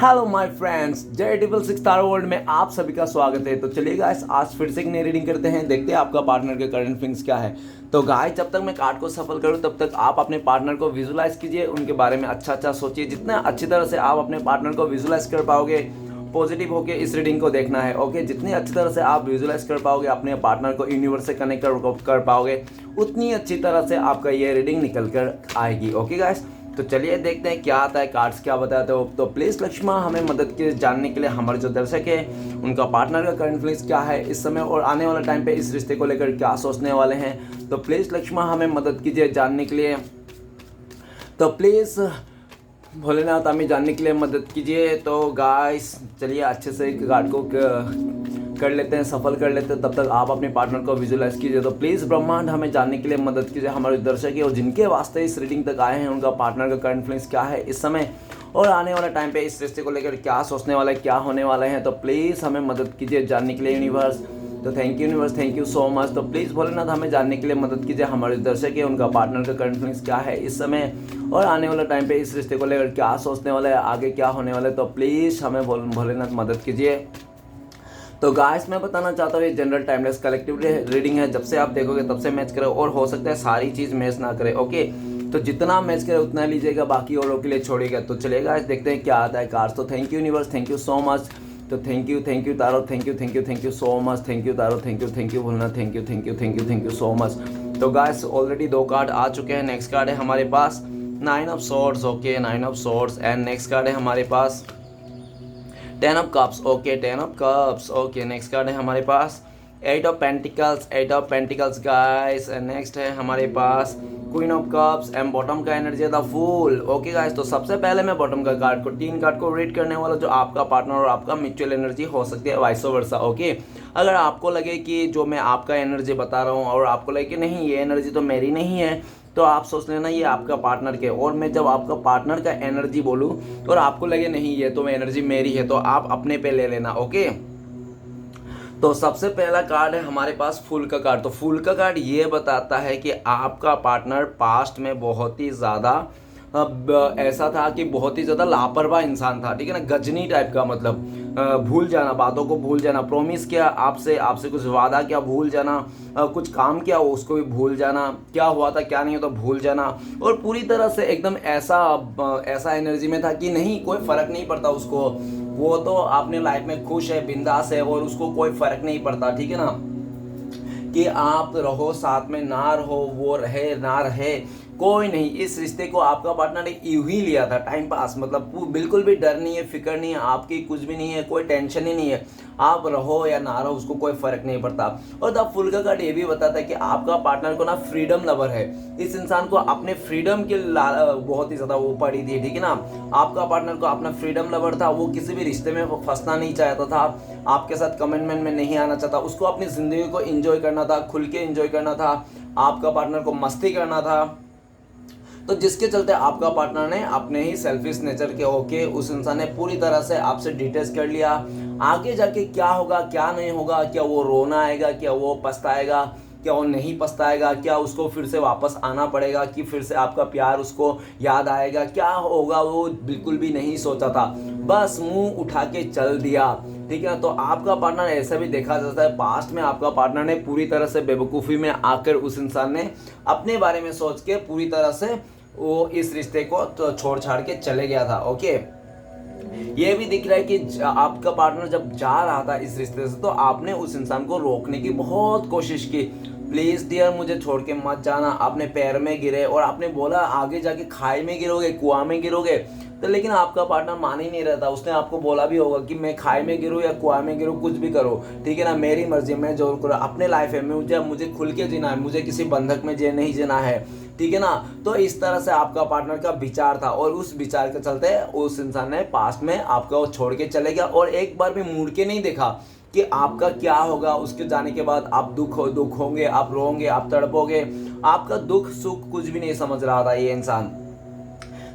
Hello my friends, जय triple six star world में आप सभी का स्वागत है। तो चलिए गाइस, आज फिर से एक नई रीडिंग करते हैं। देखते हैं आपका पार्टनर के करंट फीलिंग्स क्या है। तो गाइस, जब तक मैं कार्ड को सफल करूं तब तक आप अपने पार्टनर को विजुलाइज कीजिए, उनके बारे में अच्छा सोचिए। जितना अच्छी तरह से आप अपने पार्टनर को विजुलाइज कर पाओगे, पॉजिटिव होकर इस रीडिंग को देखना है। ओके, जितनी अच्छी तरह से आप विजुलाइज कर पाओगे, अपने पार्टनर को यूनिवर्स से कनेक्ट कर पाओगे, उतनी अच्छी तरह से आपका ये रीडिंग निकल कर आएगी। ओके गाइस, तो चलिए देखते हैं क्या आता है, कार्ड्स क्या बताते हो। तो प्लीज़ लक्ष्मा, हमें मदद के जानने के लिए हमारे जो दर्शक है उनका पार्टनर का करंट फीलिंग्स क्या है इस समय और आने वाले टाइम पे इस रिश्ते को लेकर क्या सोचने वाले हैं। तो प्लीज़ लक्ष्मा, हमें मदद कीजिए जानने के लिए। तो प्लीज़ भोलेनाथ, हमें जानने के लिए मदद कीजिए। तो गाइस चलिए अच्छे से कार्ड को कर लेते हैं, सफल कर लेते हैं। तब तक आप अपने पार्टनर को विजुलाइज कीजिए। तो प्लीज़ ब्रह्मांड, हमें जानने के लिए मदद कीजिए। हमारे दर्शक है और जिनके वास्ते इस रीडिंग तक आए हैं, उनका पार्टनर का करंट फीलिंग्स क्या है इस समय और आने वाले टाइम पे इस रिश्ते को लेकर क्या सोचने वाले, क्या होने वाले हैं। तो प्लीज़ हमें मदद कीजिए जानने के लिए यूनिवर्स। तो thank you universe, thank you so much. तो प्लीज़ भोलेनाथ, हमें जानने के लिए मदद कीजिए। हमारे दर्शक है, उनका पार्टनर का करंट फीलिंग्स क्या है इस समय और आने वाले टाइम पे इस रिश्ते को लेकर क्या सोचने वाले हैं, आगे क्या होने वाले। तो प्लीज़ हमें भोलेनाथ मदद कीजिए। तो गाइस, मैं बताना चाहता हूँ ये जनरल टाइमलेस कलेक्टिव रीडिंग है। जब से आप देखोगे तब से मैच करें और हो सकता है सारी चीज़ मैच ना करे। ओके, तो जितना मैच करे उतना लीजिएगा, बाकी औरों के लिए छोड़िएगा। तो चलिए गाइस, देखते हैं क्या आता है कार्ड्स। तो thank you universe, thank you so much. तो thank you tarot, thank you so much. Thank you tarot, thank you भोलना, थैंक यू सो मच। तो गाइस, ऑलरेडी 2 कार्ड आ चुके हैं। नेक्स्ट कार्ड है हमारे पास 9 of swords. Okay, 9 of swords. And next card है हमारे पास 10 of cups. Okay, 10 of cups. Okay, next card है हमारे पास 8 of pentacles guys. And next है हमारे पास queen of cups. And bottom का एनर्जी था फूल। ओके गाइस, तो सबसे पहले मैं बॉटम का कार्ड को 3 कार्ड को रीड करने वाला, जो आपका पार्टनर और आपका म्यूचुअल एनर्जी हो सकती है, वाइस वर्सा। ओके, अगर आपको लगे कि जो मैं आपका एनर्जी बता रहा हूँ और आपको लगे कि नहीं ये एनर्जी तो मेरी नहीं है, तो आप सोच लेना ये आपका पार्टनर के। और मैं जब आपका पार्टनर का एनर्जी बोलूँ और आपको लगे नहीं ये तो एनर्जी मेरी है, तो आप अपने पे ले लेना। ओके, तो सबसे पहला कार्ड है हमारे पास फूल का कार्ड। तो फूल का कार्ड ये बताता है कि आपका पार्टनर पास्ट में बहुत ही ज़्यादा ऐसा था कि बहुत ही ज़्यादा लापरवाह इंसान था। ठीक है ना, गजनी टाइप का, मतलब भूल जाना, बातों को भूल जाना, प्रॉमिस किया आपसे कुछ वादा किया, भूल जाना, कुछ काम किया उसको भी भूल जाना, क्या हुआ था क्या नहीं हुआ तो भूल जाना। और पूरी तरह से एकदम ऐसा एनर्जी में था कि नहीं, कोई फ़र्क नहीं पड़ता उसको, वो तो अपने लाइफ में खुश है, बिंदास है और उसको कोई फ़र्क नहीं पड़ता। ठीक है ना, कि आप रहो साथ में ना रहो, वो रहे ना रहे, कोई नहीं। इस रिश्ते को आपका पार्टनर ने यूं ही लिया था, टाइम पास, मतलब बिल्कुल भी डर नहीं है, फिक्र नहीं है, आपकी कुछ भी नहीं है, कोई टेंशन ही नहीं है। आप रहो या ना रहो उसको कोई फर्क नहीं पड़ता। और द फुल का कार्ड ये भी बताता है कि आपका पार्टनर को ना फ्रीडम लवर है। इस इंसान को अपने फ्रीडम की बहुत ही ज्यादा वो पड़ी थी। ठीक है ना, आपका पार्टनर को अपना फ्रीडम लवर था, वो किसी भी रिश्ते में फंसना नहीं चाहता था, आपके साथ कमिटमेंट में नहीं आना चाहता, उसको अपनी जिंदगी को एंजॉय करना था, खुल के एंजॉय करना था, आपका पार्टनर को मस्ती करना था। तो जिसके चलते आपका पार्टनर ने अपने ही सेल्फिश नेचर के होके उस इंसान ने पूरी तरह से आपसे डिटेल्स कर लिया। आगे जाके क्या होगा क्या नहीं होगा, क्या वो रोना आएगा, क्या वो पछताएगा, क्या वो नहीं पछताएगा, क्या उसको फिर से वापस आना पड़ेगा, कि फिर से आपका प्यार उसको याद आएगा, क्या होगा वो बिल्कुल भी नहीं सोचा था, बस मुंह उठा के चल दिया। ठीक है, तो आपका पार्टनर ऐसा भी देखा जाता है, पास्ट में आपका पार्टनर ने पूरी तरह से बेवकूफ़ी में आकर उस इंसान ने अपने बारे में सोच के पूरी तरह से वो इस रिश्ते को तो छोड़ छाड़ के चले गया था। ओके, ये भी दिख रहा है कि आपका पार्टनर जब जा रहा था इस रिश्ते से, तो आपने उस इंसान को रोकने की बहुत कोशिश की। प्लीज़ डियर, मुझे छोड़ के मत जाना। आपने पैर में गिरे और आपने बोला आगे जाके खाई में गिरोगे, कुआं में गिरोगे, तो लेकिन आपका पार्टनर मान ही नहीं रहता। उसने आपको बोला भी होगा कि मैं खाई में गिरूँ या कुआं में गिरूँ, कुछ भी करो, ठीक है ना, मेरी मर्जी, मैं जो करूँ, अपने लाइफ है, मुझे खुल के जीना है, मुझे किसी बंधक में नहीं जीना है। ठीक है ना, तो इस तरह से आपका पार्टनर का विचार था और उस विचार के चलते उस इंसान ने पास्ट में आपको छोड़ के चले गया और एक बार भी मुड़ के नहीं देखा कि आपका क्या होगा उसके जाने के बाद। आप दुख होंगे, आप रोंगे, आप तड़पोगे, आपका दुख सुख कुछ भी नहीं समझ रहा था ये इंसान,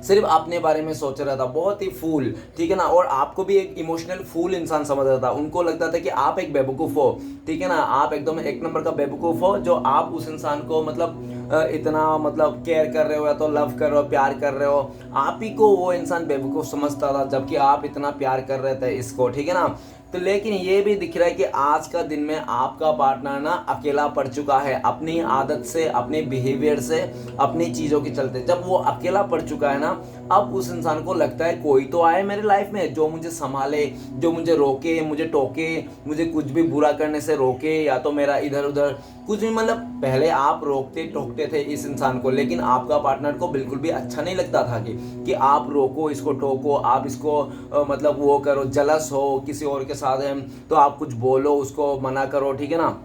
सिर्फ अपने बारे में सोच रहा था, बहुत ही फूल। ठीक है ना, और आपको भी एक इमोशनल फूल इंसान समझ रहा था। उनको लगता था कि आप एक बेवकूफ़ हो। ठीक है ना, आप एकदम एक नंबर का बेवकूफ़ हो, जो आप उस इंसान को मतलब इतना मतलब केयर कर रहे हो या तो लव कर रहे हो, प्यार कर रहे हो, आप ही को वो इंसान बेवकूफ़ समझता था जबकि आप इतना प्यार कर रहे थे इसको, ठीक है ना। तो लेकिन ये भी दिख रहा है कि आज का दिन में आपका पार्टनर ना अकेला पड़ चुका है अपनी आदत से, अपने बिहेवियर से, अपनी चीज़ों के चलते। जब वो अकेला पड़ चुका है ना, अब उस इंसान को लगता है कोई तो आए मेरे लाइफ में जो मुझे संभाले, जो मुझे रोके, मुझे टोके, मुझे कुछ भी बुरा करने से रोके, या तो मेरा इधर उधर कुछ भी, मतलब पहले आप रोकते टोकते थे इस इंसान को, लेकिन आपका पार्टनर को बिल्कुल भी अच्छा नहीं लगता था कि आप रोको इसको, टोको, आप इसको मतलब वो करो, जलस हो किसी और के साथ है तो आप कुछ बोलो, उसको मना करो, ठीक है ना।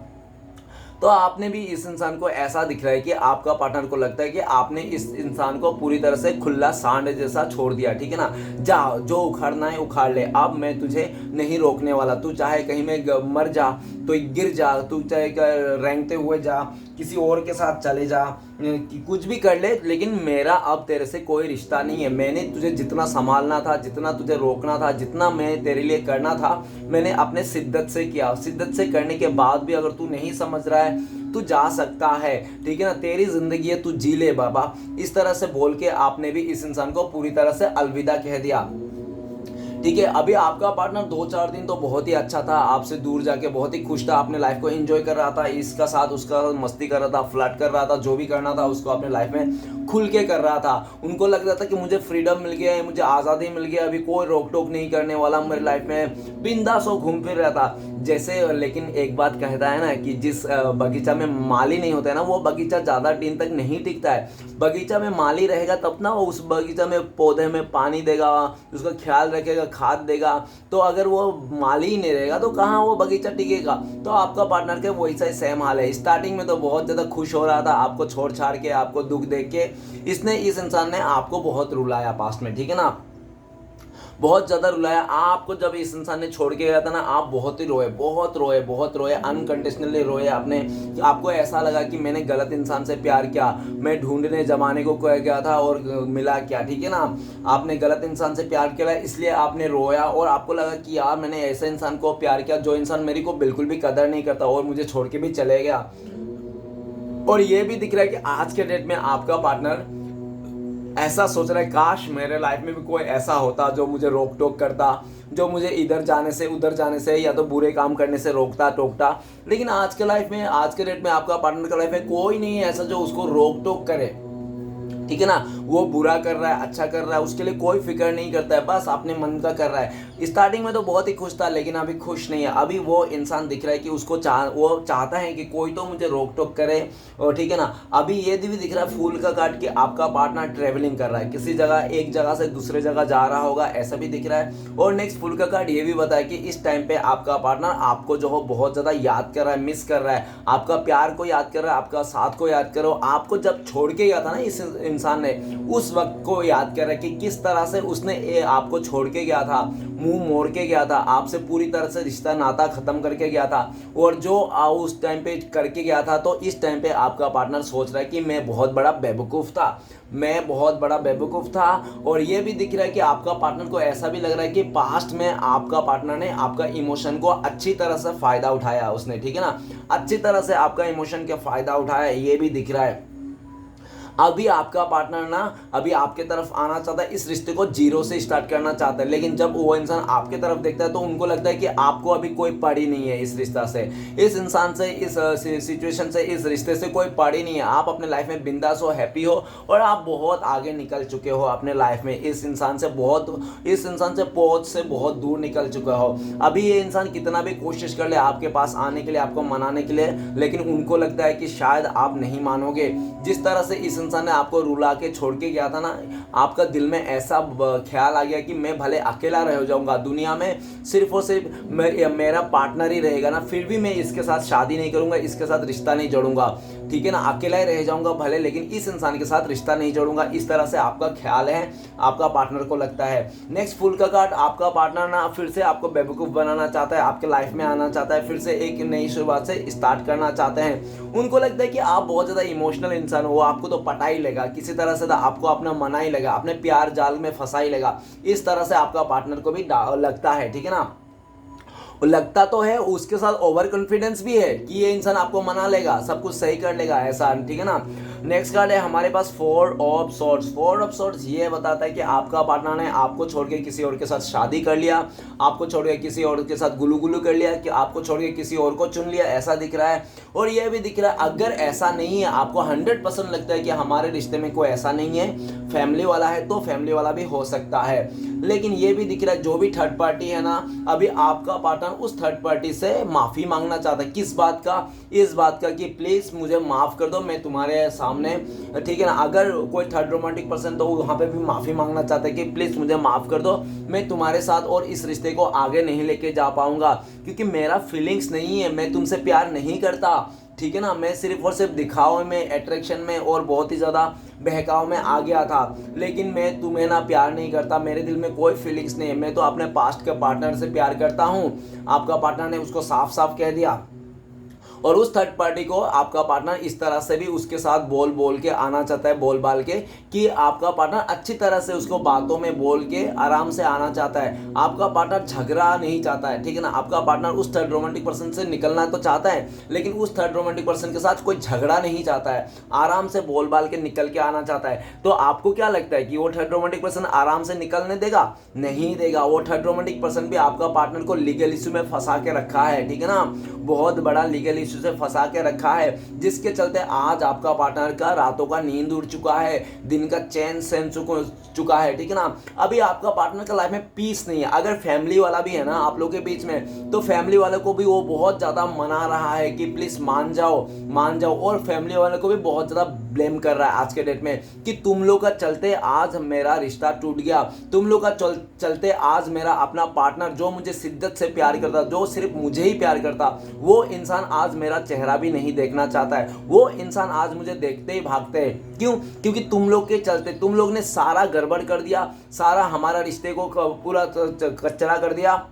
तो आपने भी इस इंसान को ऐसा दिख रहा है कि आपका पार्टनर को लगता है कि आपने इस इंसान को पूरी तरह से खुला सांड जैसा छोड़ दिया, ठीक है ना। जा, जो उखाड़ना है उखाड़ ले, अब मैं तुझे नहीं रोकने वाला, तू चाहे कहीं में मर जा तो गिर जा, तू चाहे रेंगते हुए जा, किसी और के साथ चले जा, कुछ भी कर ले, लेकिन मेरा अब तेरे से कोई रिश्ता नहीं है। मैंने तुझे जितना संभालना था, जितना तुझे रोकना था, जितना मैं तेरे लिए करना था, मैंने अपने शिद्दत से किया। शिद्दत से करने के बाद भी अगर तू नहीं समझ रहा है, तू जा सकता है, ठीक है ना, तेरी जिंदगी है, तू जी ले बाबा। इस तरह से बोल के आपने भी इस इंसान को पूरी तरह से अलविदा कह दिया, ठीक है। अभी आपका पार्टनर 2-4 दिन तो बहुत ही अच्छा था, आपसे दूर जाके बहुत ही खुश था, अपने लाइफ को एंजॉय कर रहा था, इसका साथ उसका मस्ती कर रहा था, फ्लर्ट कर रहा था, जो भी करना था उसको अपने लाइफ में खुल के कर रहा था। उनको लग रहा था कि मुझे फ्रीडम मिल गया है, मुझे आज़ादी मिल गया, अभी कोई रोक टोक नहीं करने वाला मेरी लाइफ में, बिंदास हो घूम फिर रहा था जैसे। लेकिन एक बात कहता है ना कि जिस बगीचा में माली नहीं होता है ना, वो बगीचा ज़्यादा दिन तक नहीं टिकता है। बगीचा में माली रहेगा तब ना वो उस बगीचा में पौधे में पानी देगा, उसका ख्याल रखेगा, खाद देगा। तो अगर वो माली ही नहीं रहेगा तो कहाँ वो बगीचा टिकेगा। तो आपका पार्टनर के वैसा ही सेम हाल है। स्टार्टिंग में तो बहुत ज़्यादा खुश हो रहा था, आपको छोड़ छाड़ के, आपको दुख देख के। इस इंसान ने आपको बहुत रुलाया पास्ट में, ठीक है ना, बहुत ज़्यादा रुलाया आपको। जब इस इंसान ने छोड़ के गया था ना, आप बहुत ही रोए, बहुत रोए, बहुत रोए, अनकंडीशनली रोए। आपको ऐसा लगा कि मैंने गलत इंसान से प्यार किया, मैं ढूंढने जमाने को गया था और मिला क्या, ठीक है ना। आपने गलत इंसान से प्यार किया इसलिए आपने रोया, और आपको लगा कि यार मैंने ऐसे इंसान को प्यार किया जो इंसान मेरी को बिल्कुल भी कदर नहीं करता और मुझे छोड़ के भी चले गया। और ये भी दिख रहा है कि आज के डेट में आपका पार्टनर ऐसा सोच रहा है, काश मेरे लाइफ में भी कोई ऐसा होता जो मुझे रोक टोक करता, जो मुझे इधर जाने से उधर जाने से या तो बुरे काम करने से रोकता टोकता। लेकिन आज के लाइफ में, आज के डेट में आपका पार्टनर का लाइफ में कोई नहीं है ऐसा जो उसको रोक टोक करे, ठीक है ना। वो बुरा कर रहा है, अच्छा कर रहा है, उसके लिए कोई फिक्र नहीं करता है, बस अपने मन का कर रहा है। स्टार्टिंग में तो बहुत ही खुश था, लेकिन अभी खुश नहीं है। अभी वो इंसान दिख रहा है कि वो चाहता है कि कोई तो मुझे रोक टोक करे, और ठीक है ना। अभी ये भी दिख रहा है फूल का काट के आपका पार्टनर ट्रेवलिंग कर रहा है, किसी जगह, एक जगह से दूसरे जगह जा रहा होगा, ऐसा भी दिख रहा है। और नेक्स्ट फूल का कार्ड ये भी बताया कि इस टाइम पे आपका पार्टनर आपको जो हो बहुत ज़्यादा याद कर रहा है, मिस कर रहा है, आपका प्यार को याद कर रहा है, आपका साथ को याद करो। आपको जब छोड़ के गया था ना इस इंसान ने, उस वक्त को याद कर रहा है कि किस तरह से उसने आपको छोड़ के गया था, मुंह मोड़ के गया था, आपसे पूरी तरह से रिश्ता नाता खत्म करके गया था। और जो उस टाइम पे करके गया था, तो इस टाइम पे आपका पार्टनर सोच रहा है कि मैं बहुत बड़ा बेवकूफ़ था, मैं बहुत बड़ा बेवकूफ़ था। और ये भी दिख रहा है कि आपका पार्टनर को ऐसा भी लग रहा है कि पास्ट में आपका पार्टनर ने आपका इमोशन को अच्छी तरह से फ़ायदा उठाया उसने, ठीक है ना, अच्छी तरह से आपका इमोशन का फ़ायदा उठाया, ये भी दिख रहा है। अभी आपका पार्टनर ना अभी आपके तरफ आना चाहता है, इस रिश्ते को जीरो से स्टार्ट करना चाहता है। लेकिन जब वो इंसान आपके तरफ देखता है तो उनको लगता है कि आपको अभी कोई पड़ी नहीं है इस रिश्ता से, इस इंसान से, इस सिचुएशन से, इस रिश्ते से कोई पड़ी नहीं है। आप अपने लाइफ में बिंदास हो, हैप्पी हो, और आप बहुत आगे निकल चुके हो अपने लाइफ में। इस इंसान से पहुंच से बहुत दूर निकल चुके हो। अभी ये इंसान कितना भी कोशिश कर ले आपके पास आने के लिए, आपको मनाने के लिए, लेकिन उनको लगता है कि शायद आप नहीं मानोगे। जिस तरह से इस इंसान ने आपको रुला के छोड़ के गया था ना, आपका दिल में ऐसा ख्याल आ गया कि मैं भले अकेला रह जाऊंगा दुनिया में, सिर्फ और सिर्फ मेरा पार्टनर ही रहेगा ना, फिर भी मैं इसके साथ शादी नहीं करूंगा, इसके साथ रिश्ता नहीं जोड़ूंगा, ठीक है ना, अकेला ही रह जाऊंगा भले, लेकिन इस इंसान के साथ रिश्ता नहीं जोड़ूंगा। इस तरह से आपका ख्याल है, आपका पार्टनर को लगता है। नेक्स्ट फूल का कार्ड, आपका पार्टनर ना फिर से आपको बेवकूफ़ बनाना चाहता है, आपके लाइफ में आना चाहता है, फिर से एक नई शुरुआत से स्टार्ट करना चाहते हैं। उनको लगता है कि आप बहुत ज़्यादा इमोशनल इंसान हो, आपको तो पटा ही लेगा, किसी तरह से आपको अपना मना ही लेगा, अपने प्यार जाल में फंसा ही लेगा। इस तरह से आपका पार्टनर को भी लगता है, ठीक है ना। लगता तो है, उसके साथ ओवर कॉन्फिडेंस भी है कि ये इंसान आपको मना लेगा, सब कुछ सही कर लेगा, ऐसा, ठीक है ना। नेक्स्ट कार्ड है हमारे पास four of swords. Four of swords ये बताता है कि आपका पार्टनर ने आपको छोड़ के किसी और के साथ शादी कर लिया, आपको छोड़ के किसी और के साथ गुलू गुलू कर लिया, कि आपको छोड़ के किसी और को चुन लिया, ऐसा दिख रहा है। और ये भी दिख रहा है अगर ऐसा नहीं है, आपको 100% लगता है कि हमारे रिश्ते में कोई ऐसा नहीं है, फैमिली वाला है, तो फैमिली वाला भी हो सकता है। लेकिन ये भी दिख रहा है जो भी थर्ड पार्टी है ना, अभी आपका पार्टनर उस थर्ड पार्टी से माफ़ी मांगना चाहता है। किस बात का? इस बात का कि प्लीज़ मुझे माफ़ कर दो, मैं तुम्हारे सामने, ठीक है ना। अगर कोई थर्ड रोमांटिक पर्सन तो वहाँ पे भी माफ़ी मांगना चाहता है कि प्लीज़ मुझे माफ़ कर दो, मैं तुम्हारे साथ और इस रिश्ते को आगे नहीं लेके जा पाऊँगा, क्योंकि मेरा फीलिंग्स नहीं है, मैं तुमसे प्यार नहीं करता, ठीक है ना। मैं सिर्फ और सिर्फ दिखावे में, अट्रैक्शन में और बहुत ही ज़्यादा बहकाव में आ गया था, लेकिन मैं तुम्हें ना प्यार नहीं करता, मेरे दिल में कोई फीलिंग्स नहीं है, मैं तो अपने पास्ट के पार्टनर से प्यार करता हूँ। आपका पार्टनर ने उसको साफ साफ कह दिया। और उस थर्ड पार्टी को आपका पार्टनर इस तरह से भी उसके साथ बोल बोल के आना चाहता है, बोल बाल के, कि आपका पार्टनर अच्छी तरह से उसको बातों में बोल के आराम से आना चाहता है। आपका पार्टनर झगड़ा नहीं चाहता है, ठीक है ना। आपका पार्टनर उस थर्ड रोमांटिक पर्सन से निकलना तो चाहता है, लेकिन उस थर्ड रोमांटिक पर्सन के साथ कोई झगड़ा नहीं चाहता है, आराम से बोल बाल के निकल के आना चाहता है। तो आपको क्या लगता है कि वो थर्ड रोमांटिक पर्सन आराम से निकलने देगा? नहीं देगा। वो थर्ड रोमांटिक पर्सन भी आपका पार्टनर को लीगल इशू में फंसा के रखा है, ठीक है ना, बहुत बड़ा लीगल इशू से फंसा के रखा है, जिसके चलते आज आपका पार्टनर का रातों का नींद उड़ चुका है, दिन का चैन सहन चुका है, ठीक है ना। अभी आपका पार्टनर का लाइफ में पीस नहीं है। अगर फैमिली वाला भी है ना आप लोगों के बीच में, तो फैमिली वाले को भी वो बहुत ज़्यादा मना रहा है कि प्लीज़ मान जाओ मान जाओ, और फैमिली वाले को भी बहुत ज़्यादा ब्लेम कर रहा है आज के डेट में कि तुम लोग का चलते आज मेरा रिश्ता टूट गया, तुम लोग का चलते आज मेरा अपना पार्टनर जो मुझे शिद्दत से प्यार करता, जो सिर्फ मुझे ही प्यार करता, वो इंसान आज मेरा चेहरा भी नहीं देखना चाहता है, वो इंसान आज मुझे देखते ही भागते हैं। क्यों? क्योंकि तुम लोग के चलते, तुम लोग ने सारा गड़बड़ कर दिया, सारा हमारा रिश्ते को पूरा कचरा कर दिया,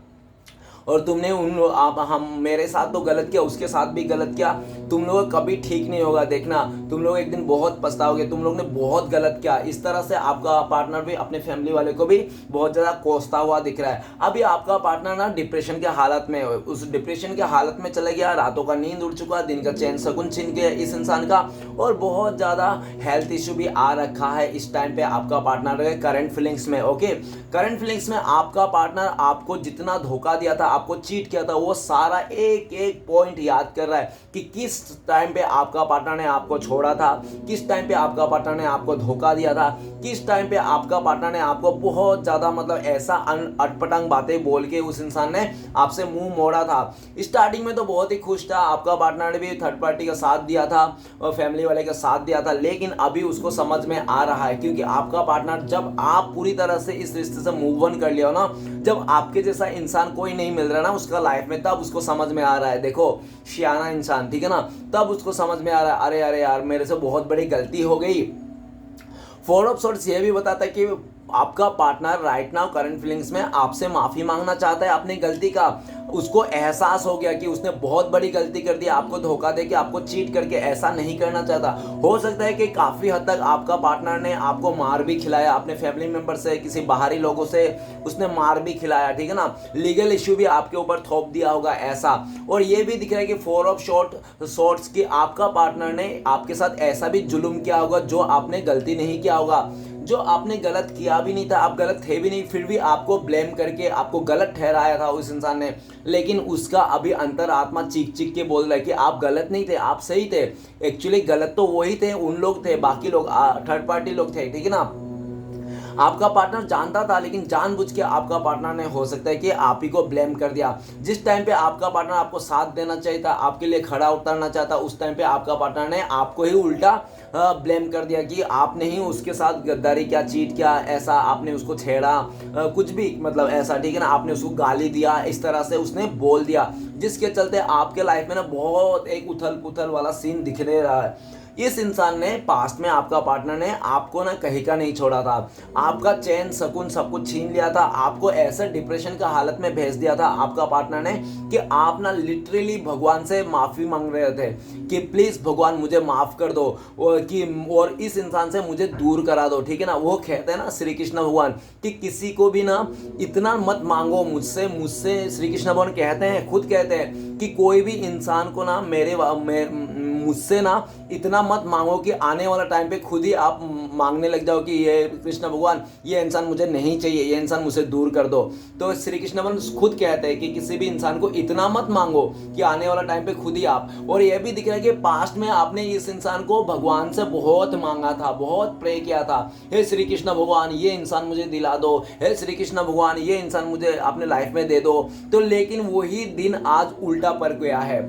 और तुमने हम मेरे साथ तो गलत किया, उसके साथ भी गलत किया। तुम लोग कभी ठीक नहीं होगा, देखना तुम लोग एक दिन बहुत पछताओगे, तुम लोग ने बहुत गलत किया। इस तरह से आपका पार्टनर भी अपने फैमिली वाले को भी बहुत ज़्यादा कोसता हुआ दिख रहा है। अभी आपका पार्टनर ना डिप्रेशन के हालत में, उस डिप्रेशन के हालत में चला गया, रातों का नींद उड़ चुका, दिन का चैन शगुन छीन गया इस इंसान का, और बहुत ज़्यादा हेल्थ इशू भी आ रखा है इस टाइम पे आपका पार्टनर के करंट फीलिंग्स में। ओके, करंट फीलिंग्स में आपका पार्टनर आपको जितना धोखा दिया था, आपको चीट किया था, वो सारा एक एक पॉइंट याद कर रहा है कि किस टाइम पे आपका पार्टनर ने आपको छोड़ा था, किस टाइम पे आपका पार्टनर ने आपको धोखा दिया था, किस टाइम पे आपका पार्टनर ने आपको बहुत ज़्यादा मतलब ऐसा अटपटांग बातें बोल के उस इंसान ने आपसे मुंह मोड़ा था। स्टार्टिंग में तो बहुत ही खुश था, आपका पार्टनर ने भी थर्ड पार्टी का साथ दिया था और फैमिली वाले का साथ दिया था, लेकिन अभी उसको समझ में आ रहा है, क्योंकि आपका पार्टनर, जब आप पूरी तरह से इस रिश्ते से मूव ऑन कर लिया हो ना, जब आपके जैसा इंसान कोई नहीं मिल रहा ना उसका लाइफ में, तब उसको समझ में आ रहा है। देखो सियाना इंसान, ठीक है ना, तब उसको समझ में आ रहा है, अरे अरे यार मेरे से बहुत बड़ी गलती हो गई। फोर ऑफ सॉर्ड्स ये भी बताता है कि आपका partner right now current feelings में आपसे माफ़ी मांगना चाहता है अपनी गलती का। उसको एहसास हो गया कि उसने बहुत बड़ी गलती कर दी, आपको धोखा दे के, आपको चीट करके, ऐसा नहीं करना चाहता। हो सकता है कि काफ़ी हद तक आपका पार्टनर ने आपको मार भी खिलाया, अपने फैमिली मेम्बर से, किसी बाहरी लोगों से उसने मार भी खिलाया, ठीक है ना, लीगल इश्यू भी आपके ऊपर थोप दिया होगा ऐसा। और ये भी दिख रहा है कि फोर ऑफ सॉर्ड्स की आपका पार्टनर ने आपके साथ ऐसा भी जुल्म किया होगा जो आपने गलती नहीं किया होगा, जो आपने गलत किया भी नहीं था, आप गलत थे भी नहीं, फिर भी आपको ब्लेम करके आपको गलत ठहराया था उस इंसान ने। लेकिन उसका अभी अंतरात्मा चीख चीख के बोल रहा है कि आप गलत नहीं थे, आप सही थे। एक्चुअली गलत तो वही थे, उन लोग थे, बाकी लोग थर्ड पार्टी लोग थे, ठीक है ना। आपका पार्टनर जानता था, लेकिन जानबूझ के आपका पार्टनर ने हो सकता है कि आप ही को ब्लेम कर दिया। जिस टाइम पे आपका पार्टनर आपको साथ देना चाहिए था, आपके लिए खड़ा उतरना चाहता, उस टाइम पे आपका पार्टनर ने आपको ही उल्टा ब्लेम कर दिया कि आपने ही उसके साथ गद्दारी किया, चीट किया, ऐसा आपने उसको छेड़ा, कुछ भी मतलब ऐसा, ठीक है ना, आपने उसको गाली दिया, इस तरह से उसने बोल दिया, जिसके चलते आपके लाइफ में ना बहुत एक उथल पुथल वाला सीन दिखने रहा है। इस इंसान ने पास्ट में, आपका पार्टनर ने आपको ना कहीं का नहीं छोड़ा था, आपका चैन सुकून सब कुछ छीन लिया था, आपको ऐसे डिप्रेशन का हालत में भेज दिया था आपका पार्टनर ने कि आप ना लिटरली भगवान से माफ़ी मांग रहे थे कि प्लीज़ भगवान मुझे माफ़ कर दो, और इस इंसान से मुझे दूर करा दो, ठीक है ना। वो कहते हैं ना श्री कृष्ण भगवान कि किसी को भी ना इतना मत मांगो मुझसे मुझसे श्री कृष्ण भगवान कहते हैं, खुद कहते हैं कि कोई भी इंसान को ना मुझसे ना इतना मत मांगो कि आने वाला टाइम पे खुद ही आप मांगने लग जाओ कि ये कृष्ण भगवान ये इंसान मुझे नहीं चाहिए, ये इंसान मुझसे दूर कर दो। तो श्री कृष्ण भगवान खुद कहते हैं कि किसी भी इंसान को इतना मत मांगो कि आने वाला टाइम पे खुद ही आप। और ये भी दिख रहा है कि पास्ट में आपने इस इंसान को भगवान से बहुत मांगा था, बहुत प्रे किया था, हे श्री कृष्ण भगवान ये इंसान मुझे दिला दो, हे श्री कृष्ण भगवान ये इंसान मुझे अपने लाइफ में दे दो। तो लेकिन वही दिन आज उल्टा पड़ गया है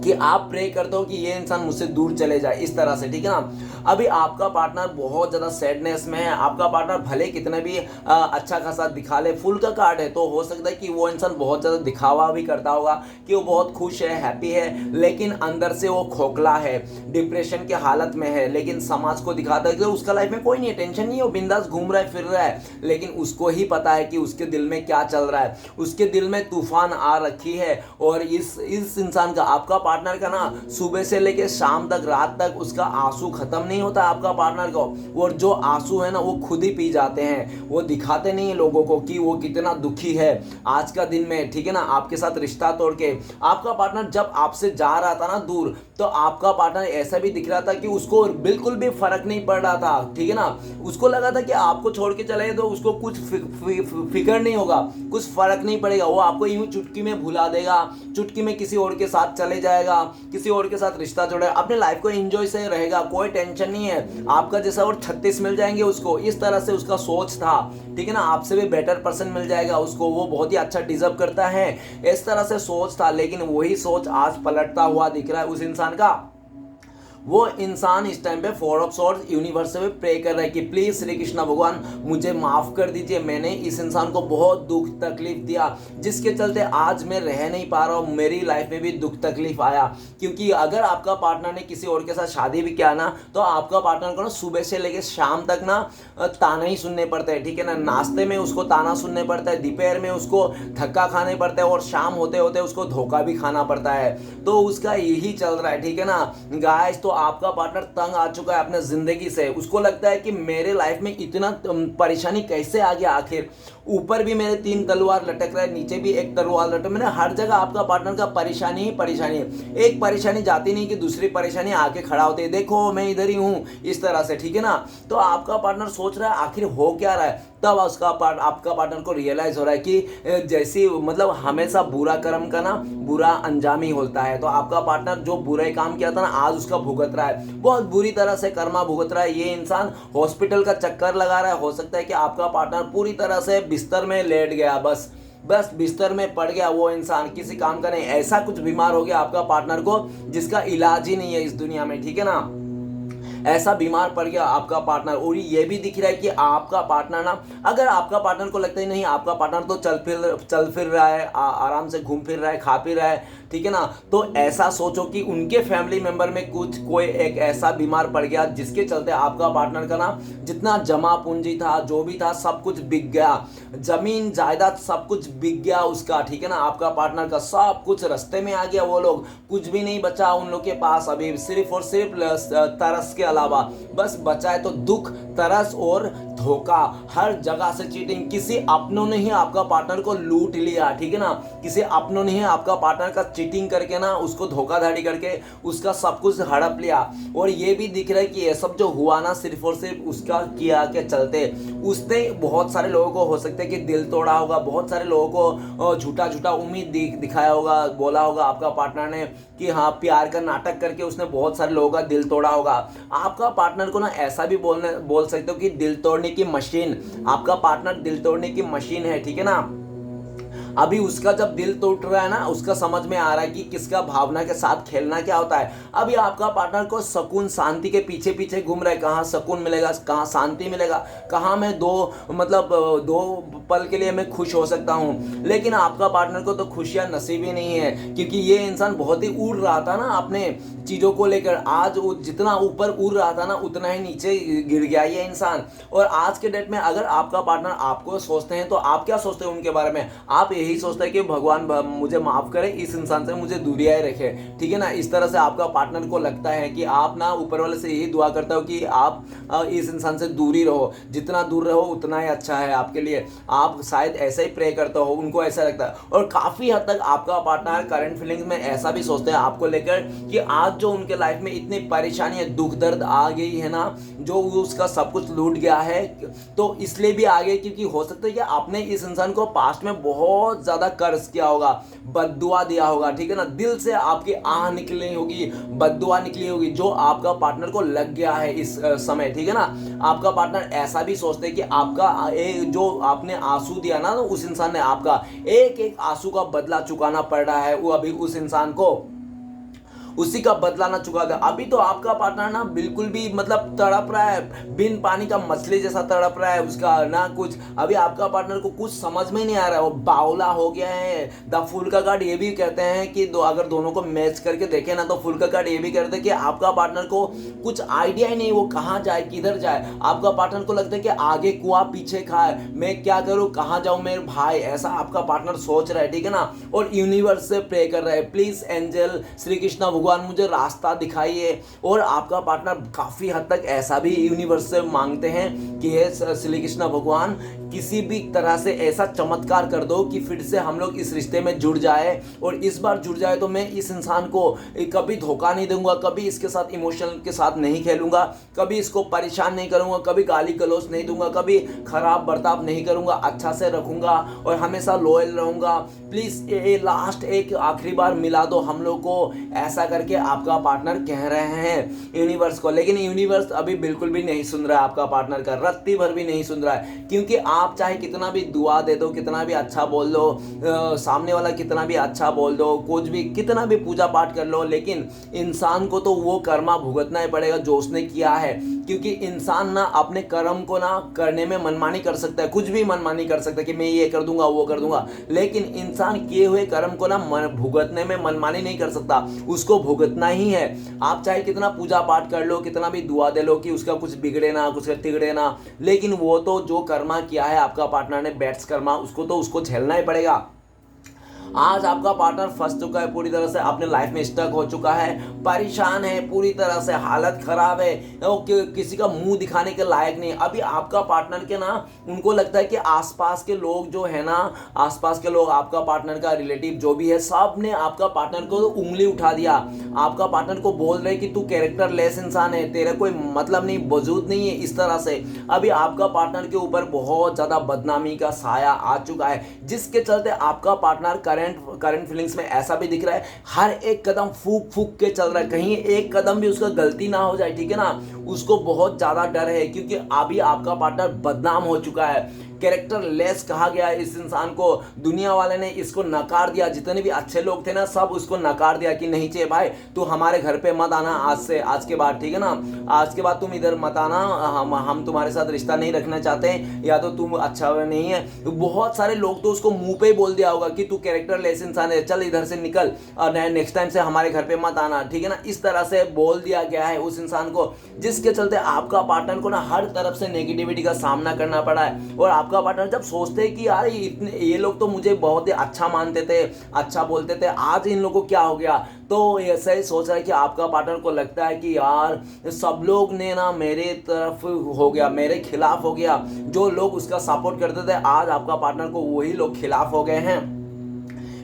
कि आप प्रे करते हो कि ये इंसान मुझसे दूर चले जाए, इस तरह से, ठीक है ना। अभी आपका पार्टनर बहुत ज़्यादा सैडनेस में है, आपका पार्टनर भले कितने भी अच्छा खासा दिखा ले, फुल का कार्ड है, तो हो सकता है कि वो इंसान बहुत ज़्यादा दिखावा भी करता होगा कि वो बहुत खुश है, हैप्पी है, लेकिन अंदर से वो खोखला है, डिप्रेशन की हालत में है। लेकिन समाज को दिखाता है कि उसका लाइफ में कोई नहीं है, टेंशन नहीं है, वो बिंदास घूम रहा है, फिर रहा है, लेकिन उसको ही पता है कि उसके दिल में क्या चल रहा है, उसके दिल में तूफान आ रखी है। और इस इंसान का, आपका पार्टनर का ना, सुबह से लेके शाम तक, रात तक उसका आंसू खत्म नहीं होता आपका पार्टनर को। और जो आंसू है ना वो खुद ही पी जाते हैं, वो दिखाते नहीं है लोगों को कि वो कितना दुखी है आज का दिन में, ठीक है ना, आपके साथ रिश्ता तोड़ के। आपका पार्टनर जब आपसे जा रहा था ना दूर, तो आपका पार्टनर ऐसा भी दिख रहा था कि उसको बिल्कुल भी फर्क नहीं पड़ रहा था, ठीक है ना। उसको लगा था कि आपको छोड़ के चले तो उसको कुछ फिक्र नहीं होगा, कुछ फर्क नहीं पड़ेगा, वो आपको यूं चुटकी में भुला देगा, चुटकी में किसी और के साथ चले जाएगा, किसी और के साथ रिश्ता जोड़ेगा, अपने लाइफ को एंजॉय से रहेगा, कोई टेंशन नहीं है, आपका जैसा और 36 मिल जाएंगे उसको, इस तरह से उसका सोच था, ठीक है ना। आपसे भी बेटर पर्सन मिल जाएगा उसको, वो बहुत ही अच्छा डिजर्व करता है, इस तरह से सोच था। लेकिन वही सोच आज पलटता हुआ दिख रहा है उस इंसान का। वो इंसान इस टाइम पे 4 ऑफ सॉर्ड्स यूनिवर्स से प्रे कर रहा है कि प्लीज श्री कृष्ण भगवान मुझे माफ कर दीजिए, मैंने इस इंसान को बहुत दुख तकलीफ दिया, जिसके चलते आज मैं रह नहीं पा रहा हूँ, मेरी लाइफ में भी दुख तकलीफ आया। क्योंकि अगर आपका पार्टनर ने किसी और के साथ शादी भी किया ना, तो आपका पार्टनर को ना सुबह से लेकर शाम तक ना ताना ही सुनने पड़ता है, ठीक है ना। नाश्ते में उसको ताना सुनने पड़ता है, दोपहर में उसको धक्का खाने पड़ता है, और शाम होते होते उसको धोखा भी खाना पड़ता है। तो उसका यही चल रहा है, ठीक है ना गाइस। तो आपका पार्टनर तंग आ चुका है अपने जिंदगी से, उसको लगता है कि मेरे लाइफ में इतना परेशानी कैसे आ गया, आखिर ऊपर भी मेरे 3 तलवार लटक रहा है, नीचे भी एक तलवार लटक, मैंने हर जगह आपका पार्टनर का परेशानी ही परेशानी है। एक परेशानी जाती नहीं कि दूसरी परेशानी आके खड़ा होती है, देखो मैं इधर ही हूँ, इस तरह से, ठीक है ना। तो आपका पार्टनर सोच रहा है आखिर हो क्या रहा है। तब आपका पार्टनर को रियलाइज हो रहा है कि जैसी मतलब हमेशा बुरा कर्म का ना बुरा अंजाम ही होता है। तो आपका पार्टनर जो बुरा काम किया था ना, आज उसका भुगत रहा है, बहुत बुरी तरह से कर्मा भुगत रहा है। ये इंसान हॉस्पिटल का चक्कर लगा रहा है, हो सकता है कि आपका पार्टनर पूरी तरह से बिस्तर में लेट गया, बस बिस्तर में पड़ गया, वो इंसान किसी काम का नहीं, ऐसा कुछ बीमार हो गया आपका पार्टनर को जिसका इलाज ही नहीं है इस दुनिया में, ठीक है ना। ऐसा बीमार पड़ गया आपका पार्टनर। और ये भी दिख रहा है कि आपका पार्टनर ना, अगर आपका पार्टनर को लगता ही नहीं आपका पार्टनर तो चल फिर रहा है, आराम से घूम फिर रहा है, खा पी रहा है, ठीक है ना, तो ऐसा सोचो कि उनके फैमिली मेंबर में कोई एक ऐसा बीमार पड़ गया जिसके चलते आपका पार्टनर का ना जितना जमा पूंजी था, जो भी था, सब कुछ बिक गया, जमीन जायदाद सब कुछ बिक गया उसका, ठीक है ना। आपका पार्टनर का सब कुछ रास्ते में आ गया, वो लोग कुछ भी नहीं बचा उन लोग के पास अभी, सिर्फ और सिर्फ तरस के अलावा बस बचा है तो दुख, तरस और धोखा, हर जगह से चीटिंग। किसी अपनों ने ही आपका पार्टनर को लूट लिया, ठीक है ना, किसी अपनों ने ही आपका पार्टनर का चीटिंग करके ना उसको धोखाधड़ी करके उसका सब कुछ हड़प लिया। और ये भी दिख रहा है कि ये सब जो हुआ ना सिर्फ और सिर्फ उसका किया के चलते, उसने बहुत सारे लोगों को हो सकता है कि दिल तोड़ा होगा, बहुत सारे लोगों को झूठा झूठा उम्मीद दिखाया होगा, बोला होगा आपका पार्टनर ने कि हाँ प्यार का नाटक करके उसने बहुत सारे लोगों का दिल तोड़ा होगा। आपका पार्टनर को ना ऐसा भी बोल सकते हो कि दिल तोड़ने की मशीन, आपका पार्टनर दिल तोड़ने की मशीन है, ठीक है ना। अभी उसका जब दिल टूट रहा है ना, उसका समझ में आ रहा है कि किसका भावना के साथ खेलना क्या होता है। अभी आपका पार्टनर को सुकून शांति के पीछे पीछे घूम रहा है, कहाँ सुकून मिलेगा, कहाँ शांति मिलेगा, कहाँ मैं दो पल के लिए मैं खुश हो सकता हूँ। लेकिन आपका पार्टनर को तो खुशियाँ नसीब ही नहीं है, क्योंकि ये इंसान बहुत ही उड़ रहा था ना अपने चीज़ों को लेकर, आज वो जितना ऊपर उड़ रहा था ना उतना ही नीचे गिर गया ये इंसान। और आज के डेट में अगर आपका पार्टनर आपको सोचते हैं तो आप क्या सोचते हैं उनके बारे में, आप यही यही सोचता है कि भगवान मुझे माफ़ करे, इस इंसान से मुझे दूरियाँ रखे, ठीक है ना। इस तरह से आपका पार्टनर को लगता है कि आप ना ऊपर वाले से यही दुआ करता हो कि आप इस इंसान से दूर ही रहो, जितना दूर रहो उतना ही अच्छा है आपके लिए। आप शायद ऐसा ही प्रे करते हो, उनको ऐसा लगता है। और काफ़ी हद तक आपका पार्टनर करंट फीलिंग्स में ऐसा भी सोचते हैं आपको लेकर कि आज जो उनके लाइफ में इतनी परेशानी है, दुख दर्द आ गई है ना, जो उसका सब कुछ लूट गया है, तो इसलिए भी आ गए क्योंकि हो सकता है कि आपने इस इंसान को पास्ट में बहुत ज़्यादा कर्ज किया होगा, बद्दुआ दिया होगा, ठीक है ना। दिल से आपकी आह निकली होगी, बद्दुआ निकली होगी, जो आपका पार्टनर को लग गया है इस समय, ठीक है ना। आपका पार्टनर ऐसा भी सोचते हैं कि आपका जो आपने आंसू दिया ना, तो उस इंसान ने आपका एक एक आंसू का बदला चुकाना पड़ रहा है वो अभी उस इंसान को, उसी का बदला ना चुका दे। अभी तो आपका पार्टनर ना बिल्कुल भी मतलब तड़प रहा है, बिन पानी का मछली जैसा तड़प रहा है, उसका ना कुछ, अभी आपका पार्टनर को कुछ समझ में नहीं आ रहा है, वो बावला हो गया है। द फूल का कार्ड ये भी कहते हैं कि अगर दोनों को मैच करके देखें ना, तो फूल का कार्ड ये भी कहते हैं कि आपका पार्टनर को कुछ आइडिया ही नहीं वो कहाँ जाए, किधर जाए। आपका पार्टनर को लगता है कि आगे कुआं पीछे खाए, मैं क्या करूँ, कहाँ जाऊँ मेरे भाई, ऐसा आपका पार्टनर सोच रहा है, ठीक है ना। और यूनिवर्स से प्रे कर रहा है, प्लीज एंजल श्री कृष्णा भगवान मुझे रास्ता दिखाइए। और आपका पार्टनर काफी हद तक ऐसा भी यूनिवर्स से मांगते हैं कि हे श्री कृष्णा भगवान, किसी भी तरह से ऐसा चमत्कार कर दो कि फिर से हम लोग इस रिश्ते में जुड़ जाए, और इस बार जुड़ जाए तो मैं इस इंसान को कभी धोखा नहीं दूंगा, कभी इसके साथ इमोशन के साथ नहीं खेलूंगा, कभी इसको परेशान नहीं करूंगा, कभी गाली गलौज नहीं दूंगा, कभी खराब बर्ताव नहीं करूंगा, अच्छा से रखूंगा और हमेशा लॉयल रहूंगा। प्लीज ये लास्ट एक आखिरी बार मिला दो हम लोग को, ऐसा करके आपका पार्टनर कह रहे हैं यूनिवर्स को। लेकिन यूनिवर्स अभी बिल्कुल भी नहीं सुन रहा है आपका पार्टनर का, रत्ती भर भी नहीं सुन रहा है, क्योंकि आप चाहे कितना भी दुआ दे दो, कितना भी अच्छा बोल दो, सामने वाला कितना भी अच्छा बोल दो, कुछ भी कितना भी पूजा पाठ कर लो, लेकिन इंसान को तो वो कर्मा भुगतना ही पड़ेगा जो उसने किया है। क्योंकि इंसान ना अपने कर्म को ना करने में मनमानी कर सकता है, कुछ भी मनमानी कर सकता है कि मैं ये कर दूंगा वो कर दूंगा, लेकिन इंसान किए हुए कर्म को ना भुगतने में मनमानी नहीं कर सकता, उसको भुगतना ही है। आप चाहे कितना पूजा पाठ कर लो, कितना भी दुआ दे लो कि उसका कुछ बिगड़े ना, कुछ तिगड़े ना, लेकिन वो तो जो कर्मा किया है आपका पार्टनर ने, बैट्स कर्मा, उसको तो उसको झेलना ही पड़ेगा। आज आपका पार्टनर फंस चुका है पूरी तरह से, अपने लाइफ में स्टक हो चुका है, परेशान है पूरी तरह से, हालत खराब है, वो किसी का मुंह दिखाने के लायक नहीं। अभी आपका पार्टनर के ना, उनको लगता है कि आसपास के लोग जो है ना, आसपास के लोग, आपका पार्टनर का रिलेटिव जो भी है, सब ने आपका पार्टनर को उंगली उठा दिया, आपका पार्टनर को बोल रहे कि तू कैरेक्टर लेस इंसान है, तेरा कोई मतलब नहीं, वजूद नहीं है, इस तरह से अभी आपका पार्टनर के ऊपर बहुत ज्यादा बदनामी का साया आ चुका है, जिसके चलते आपका पार्टनर करंट फीलिंग्स में ऐसा भी दिख रहा है, हर एक कदम फूक फूक के चल रहा है, कहीं एक कदम भी उसका गलती ना हो जाए, ठीक है ना। उसको बहुत ज्यादा डर है, क्योंकि अभी आपका पार्टनर बदनाम हो चुका है, कैरेक्टर लेस कहा गया है इस इंसान को, दुनिया वाले ने इसको नकार दिया, जितने भी अच्छे लोग थे ना, सब उसको नकार दिया कि नहीं चाहिए भाई, तू हमारे घर पे मत आना आज से, आज के बाद, ठीक है ना, आज के बाद तुम इधर मत आना, हम तुम्हारे साथ रिश्ता नहीं रखना चाहते हैं, या तो तुम अच्छा नहीं है। तो बहुत सारे लोग तो उसको मुंह पे ही बोल दिया होगा कि तू कैरेक्टर लेस इंसान है, चल इधर से निकल और नेक्स्ट टाइम से हमारे घर पे मत आना, ठीक है ना। इस तरह से बोल दिया गया है उस इंसान को, जिसके चलते आपका पार्टनर को ना हर तरफ से नेगेटिविटी का सामना करना पड़ा है। और आपका पार्टनर जब सोचते हैं कि यार ये लोग तो मुझे बहुत ही अच्छा मानते थे, अच्छा बोलते थे, आज इन लोगों को क्या हो गया, तो ऐसा ही सोच रहा है कि आपका पार्टनर को लगता है कि यार सब लोग ने ना मेरे तरफ हो गया, मेरे खिलाफ हो गया, जो लोग उसका सपोर्ट करते थे आज आपका पार्टनर को वही लोग खिलाफ हो गए हैं,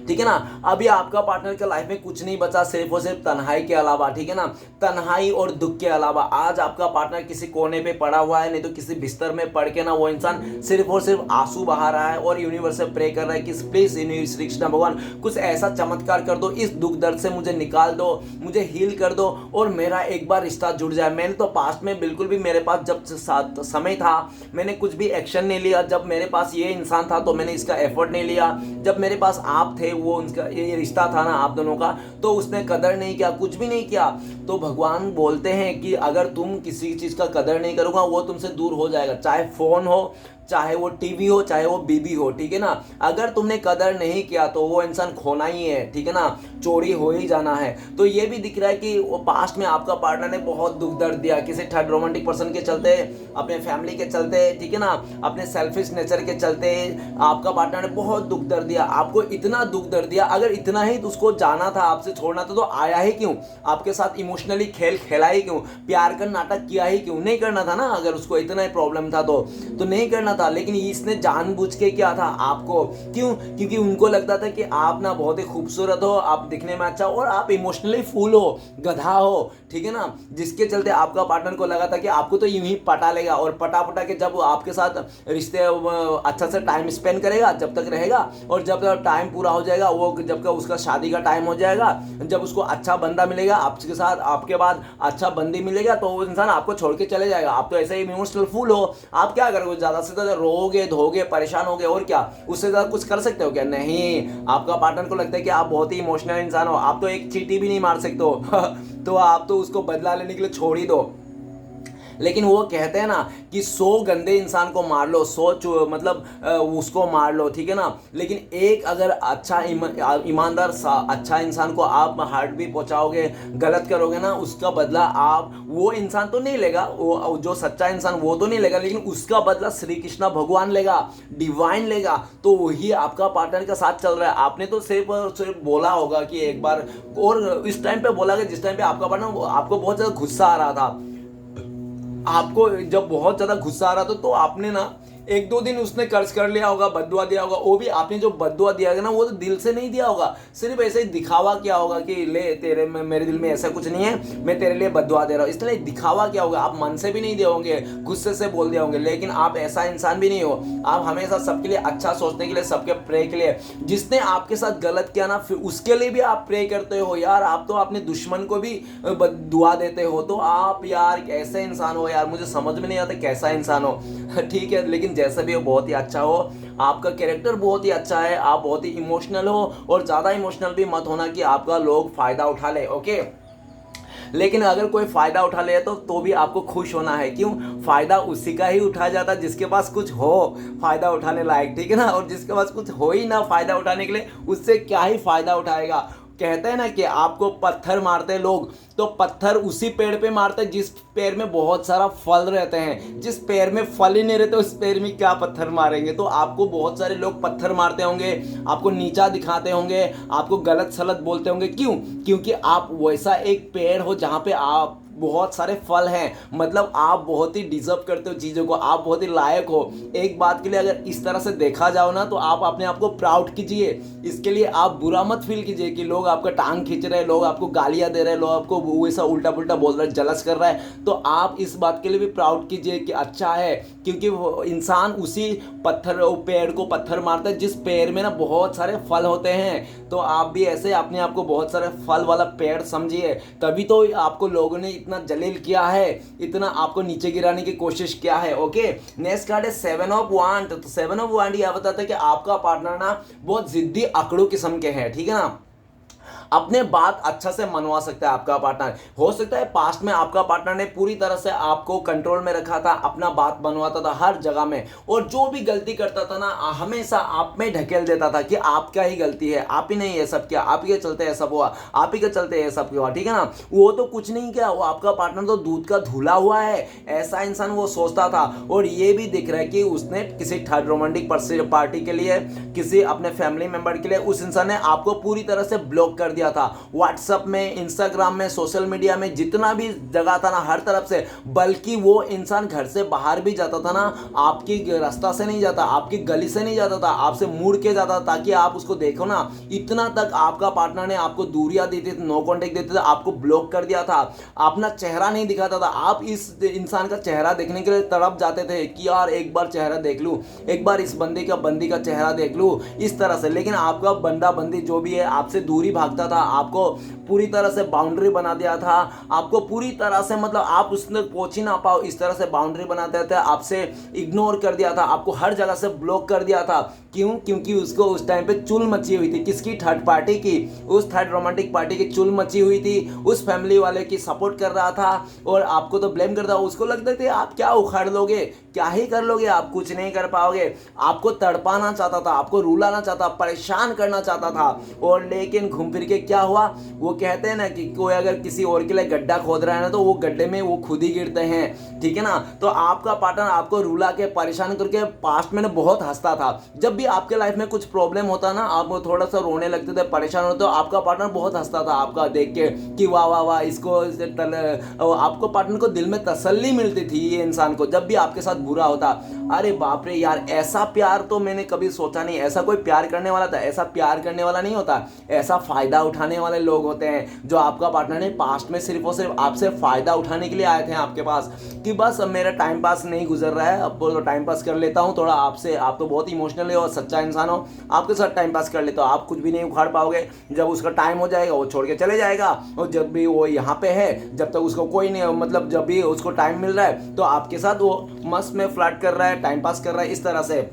ठीक है ना। अभी आपका पार्टनर के लाइफ में कुछ नहीं बचा सिर्फ और सिर्फ तन्हाई के अलावा, ठीक है ना, तन्हाई और दुख के अलावा। आज आपका पार्टनर किसी कोने पे पड़ा हुआ है, नहीं तो किसी बिस्तर में पड़ के ना वो इंसान सिर्फ और सिर्फ आंसू बहा रहा है और यूनिवर्स से प्रे कर रहा है कि प्लीज श्री कृष्ण भगवान कुछ ऐसा चमत्कार कर दो, इस दुख दर्द से मुझे निकाल दो, मुझे हील कर दो और मेरा एक बार रिश्ता जुड़ जाए। मैंने तो पास्ट में बिल्कुल भी, मेरे पास जब समय था मैंने कुछ भी एक्शन नहीं लिया, जब मेरे पास ये इंसान था तो मैंने इसका एफर्ट नहीं लिया, जब मेरे पास आप थे, वो उनका ये रिश्ता था ना आप दोनों का, तो उसने कदर नहीं किया, कुछ भी नहीं किया। तो भगवान बोलते हैं कि अगर तुम किसी चीज का कदर नहीं करोगे वो तुमसे दूर हो जाएगा, चाहे फोन हो, चाहे वो टीवी हो चाहे वो बीबी हो, ठीक है ना। अगर तुमने कदर नहीं किया तो वो इंसान खोना ही है, ठीक है ना, चोरी हो ही जाना है। तो ये भी दिख रहा है कि वो पास्ट में आपका पार्टनर ने बहुत दुख दर्द दिया किसी थर्ड रोमांटिक पर्सन के चलते, अपने फैमिली के चलते, ठीक है ना, अपने सेल्फिश नेचर के चलते आपका पार्टनर ने बहुत दुख दर्द दिया, आपको इतना दुख दर्द दिया। अगर इतना ही उसको जाना था, आपसे छोड़ना था, तो आया ही क्यों, आपके साथ इमोशनली खेल खेला ही क्यों, प्यार का नाटक किया ही क्यों, नहीं करना था ना। अगर उसको इतना ही प्रॉब्लम था तो नहीं करना था। लेकिन इसने जानबूझ के क्या था आपको, क्यों, क्योंकि उनको लगता था कि आप ना बहुत ही खूबसूरत हो, आप दिखने में अच्छा हो और आप इमोशनली फूल हो, गधा हो, ठीक है ना, जिसके चलते आपका पार्टनर को लगा था कि आपको तो यूं ही पटा लेगा, और पटा पटा के जब आपके साथ रिश्ते अच्छा से टाइम स्पेंड करेगा जब तक रहेगा, और जब तक टाइम पूरा हो जाएगा, वो जब तक उसका शादी का टाइम हो जाएगा, जब उसको अच्छा बंदा मिलेगा आपके साथ, आपके बाद अच्छा बंदी मिलेगा, तो वो इंसान आपको छोड़ के चले जाएगा। आप तो ऐसे ही इमोशनल फूल हो, आप क्या करोगे, ज़्यादा से ज़्यादा रोगे धोगे परेशान होगे, और क्या, उससे ज़्यादा कुछ कर सकते हो क्या, नहीं। आपका पार्टनर को लगता है कि आप बहुत ही इमोशनल इंसान हो, आप तो एक चींटी भी नहीं मार सकते हो तो आप तो उसको बदला लेने के लिए छोड़ ही दो। लेकिन वो कहते हैं ना कि 100 गंदे इंसान को मार लो, 100 मतलब उसको मार लो, ठीक है ना, लेकिन एक अगर अच्छा ईमानदार अच्छा इंसान को आप हार्ट भी पहुंचाओगे, गलत करोगे ना, उसका बदला आप, वो इंसान तो नहीं लेगा, वो जो सच्चा इंसान वो तो नहीं लेगा, लेकिन उसका बदला श्री कृष्णा भगवान लेगा, डिवाइन लेगा। तो वही आपका पार्टनर का साथ चल रहा है। आपने तो सिर्फ बोला होगा कि एक बार, और इस टाइम पे बोला कि जिस टाइम पे आपका पार्टनर, आपको बहुत ज़्यादा गुस्सा आ रहा था, आपको जब बहुत ज़्यादा गुस्सा आ रहा था, तो आपने ना 1-2 दिन उसने कर्ज कर लिया होगा, बद्दुआ दिया होगा। वो भी आपने जो बद्दुआ दिया है ना, वो तो दिल से नहीं दिया होगा, सिर्फ ऐसे ही दिखावा किया होगा कि ले तेरे में, मेरे दिल में ऐसा कुछ नहीं है, मैं तेरे लिए बद्दुआ दे रहा हूँ, इसलिए दिखावा किया होगा। आप मन से भी नहीं दिए होंगे, गुस्से से बोल दिए होंगे, लेकिन आप ऐसा इंसान भी नहीं हो। आप हमेशा सबके लिए अच्छा सोचने के लिए, सबके प्रे के लिए, जिसने आपके साथ गलत किया ना, फिर उसके लिए भी आप प्रे करते हो यार। आप तो अपने दुश्मन को भी दुआ देते हो। तो आप यार कैसे इंसान हो यार, मुझे समझ में नहीं आता कैसा इंसान हो ठीक है, लेकिन जैसे भी हो बहुत ही अच्छा हो, आपका कैरेक्टर बहुत ही अच्छा है, आप बहुत ही इमोशनल हो, और ज़्यादा इमोशनल भी मत होना कि आपका लोग फ़ायदा उठा ले, ओके। लेकिन अगर कोई फ़ायदा उठा ले तो भी आपको खुश होना है, क्यों, फ़ायदा उसी का ही उठाया जाता है जिसके पास कुछ हो फ़ायदा उठाने लायक, ठीक है ना, और जिसके पास कुछ हो ही ना फ़ायदा उठाने के लिए, उससे क्या ही फ़ायदा उठाएगा। कहते हैं ना कि आपको पत्थर मारते हैं लोग, तो पत्थर उसी पेड़ पे मारते हैं जिस पेड़ में बहुत सारा फल रहते हैं। जिस पेड़ में फल ही नहीं रहते उस पेड़ में क्या पत्थर मारेंगे। तो आपको बहुत सारे लोग पत्थर मारते होंगे, आपको नीचा दिखाते होंगे, आपको गलत सलत बोलते होंगे, क्यों, क्योंकि आप वैसा एक पेड़ हो जहाँ पे आप बहुत सारे फल हैं, मतलब आप बहुत ही डिजर्व करते हो चीज़ों को, आप बहुत ही लायक हो। एक बात के लिए अगर इस तरह से देखा जाओ ना, तो आप अपने आप को प्राउड कीजिए। इसके लिए आप बुरा मत फील कीजिए कि लोग आपका टांग खींच रहे हैं, लोग आपको गालियां दे रहे हैं, लोग आपको वैसा उल्टा पुल्टा बोल रहे हैं, जलस कर रहा है। तो आप इस बात के लिए भी प्राउड कीजिए कि अच्छा है, क्योंकि वो इंसान उसी पेड़ को पत्थर मारता है जिस पेड़ में ना बहुत सारे फल होते हैं। तो आप भी ऐसे अपने आप को बहुत सारे फल वाला पेड़ समझिए, तभी तो आपको लोगों ने इतना जलील किया है, इतना आपको नीचे गिराने की कोशिश किया है, ओके। नेक्स्ट कार्ड है 7 ऑफ वांड। तो 7 ऑफ वांड यह बताता है कि आपका पार्टनर ना बहुत जिद्दी अकड़ू किस्म के हैं, ठीक है ना, अपने बात अच्छा से मनवा सकता है आपका पार्टनर। हो सकता है पास्ट में आपका पार्टनर ने पूरी तरह से आपको कंट्रोल में रखा था, अपना बात बनवाता था हर जगह में, और जो भी गलती करता था ना हमेशा आप में ढकेल देता था कि आपका ही गलती है, आप ही नहीं ये सब किया, आप ही के चलते ये सब हुआ, आप ही के चलते ये सब हुआ, ठीक है ना। वो तो कुछ नहीं किया, वो आपका पार्टनर तो दूध का धुला हुआ है, ऐसा इंसान वो सोचता था। और ये भी दिख रहा है कि उसने किसी थर्ड रोमांटिक पार्टी के लिए, किसी अपने फैमिली मेंबर के लिए, उस इंसान ने आपको पूरी तरह से ब्लॉक कर दिया था। व्हाट्सएप में, इंस्टाग्राम में, सोशल मीडिया में, जितना भी जगह था ना हर तरफ से। बल्कि वो इंसान घर से बाहर भी जाता था ना, आपकी रास्ता से नहीं जाता, आपकी गली से नहीं जाता था, आपसे मुड़ के जाता था ताकि आप उसको देखो ना। इतना तक आपका पार्टनर ने आपको दूरियां दी थी, नो कॉन्टेक्ट देते थे, आपको ब्लॉक कर दिया था, अपना चेहरा नहीं दिखाता था। आप इस इंसान का चेहरा देखने के लिए तड़प जाते थे कि यार एक बार चेहरा देख लूं, एक बार इस बंदी का चेहरा देख लूं, इस तरह से। लेकिन आपका बंदा बंदी जो भी है आपसे दूरी भागता था, आपको पूरी तरह से बाउंड्री बना दिया था, आपको पूरी तरह से मतलब आप उस तक पहुंच ही ना पाओ इस तरह से बाउंड्री बना दिया था, आपसे इग्नोर कर दिया था, आपको हर जगह से ब्लॉक कर दिया था। क्यों? क्योंकि उसको उस टाइम पे चुल मची हुई थी। किसकी? थर्ड पार्टी की, उस थर्ड रोमांटिक पार्टी की चुल मची हुई थी, उस फैमिली वाले की सपोर्ट कर रहा था और आपको तो ब्लेम करता। उसको लगता था आप क्या उखाड़ लोगे, क्या ही कर लोगे, आप कुछ नहीं कर पाओगे। आपको तड़पाना चाहता था, आपको रुलाना चाहता, परेशान करना चाहता था। और लेकिन घूम फिर के क्या हुआ? वो कहते हैं ना कि कोई अगर किसी और के लिए गड्ढा खोद रहा है ना तो वो गड्ढे में वो खुद ही गिरते हैं, ठीक है ना। तो आपका पार्टनर आपको रुला के परेशान करके पास्ट में ना बहुत हंसता था। जब भी आपके लाइफ में कुछ प्रॉब्लम होता ना, आप थोड़ा सा रोने लगते थे, परेशान होते, तो आपका पार्टनर बहुत हंसता था आपका देख के कि वाह वाह वाह, इसको आपको पार्टनर को दिल में तसल्ली मिलती थी ये इंसान को जब भी आपके साथ बुरा होता। अरे बाप रे यार, ऐसा प्यार तो मैंने कभी सोचा नहीं। ऐसा कोई प्यार करने वाला था, ऐसा प्यार करने वाला नहीं होता, ऐसा फायदा उठाने वाले लोग होते हैं। जो आपका पार्टनर ने पास्ट में सिर्फ और सिर्फ आपसे फायदा उठाने के लिए आए थे आपके पास कि बस अब मेरा टाइम पास नहीं गुजर रहा है, अब तो टाइम पास कर लेता हूँ थोड़ा आपसे, आप तो बहुत इमोशनल है और सच्चा इंसान हो, आपके साथ टाइम पास कर लेता हूँ। आप कुछ भी नहीं उखाड़ पाओगे। जब उसका टाइम हो जाएगा वो छोड़ के चले जाएगा, और जब भी वो यहाँ पे है, जब तक उसको कोई नहीं, मतलब जब भी उसको टाइम मिल रहा है तो आपके साथ वो मस्त में फ्लर्ट कर रहा है, टाइम पास कर रहा है इस तरह से।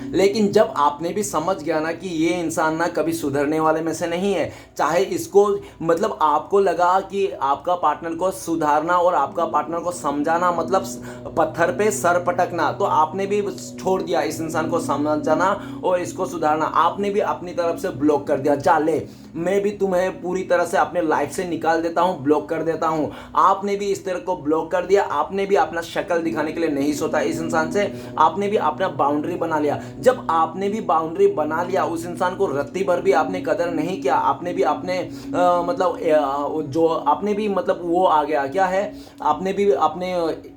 लेकिन जब आपने भी समझ गया ना कि ये इंसान ना कभी सुधरने वाले में से नहीं है, चाहे इसको मतलब आपको लगा कि आपका पार्टनर को सुधारना और आपका पार्टनर को समझाना मतलब पत्थर पे सर पटकना, तो आपने भी छोड़ दिया इस इंसान को समझाना और इसको सुधारना। आपने भी अपनी तरफ से ब्लॉक कर दिया, जा ले मैं भी तुम्हें पूरी तरह से अपने लाइफ से निकाल देता हूं, ब्लॉक कर देता हूं। आपने भी इस तरह को ब्लॉक कर दिया, आपने भी अपना शक्ल दिखाने के लिए नहीं सोचा इस इंसान से, आपने भी अपना बाउंड्री बना लिया। जब आपने भी बाउंड्री बना लिया, उस इंसान को रत्ती भर भी आपने कदर नहीं किया, आपने भी अपने जो आपने भी मतलब वो आ गया क्या है, आपने भी अपने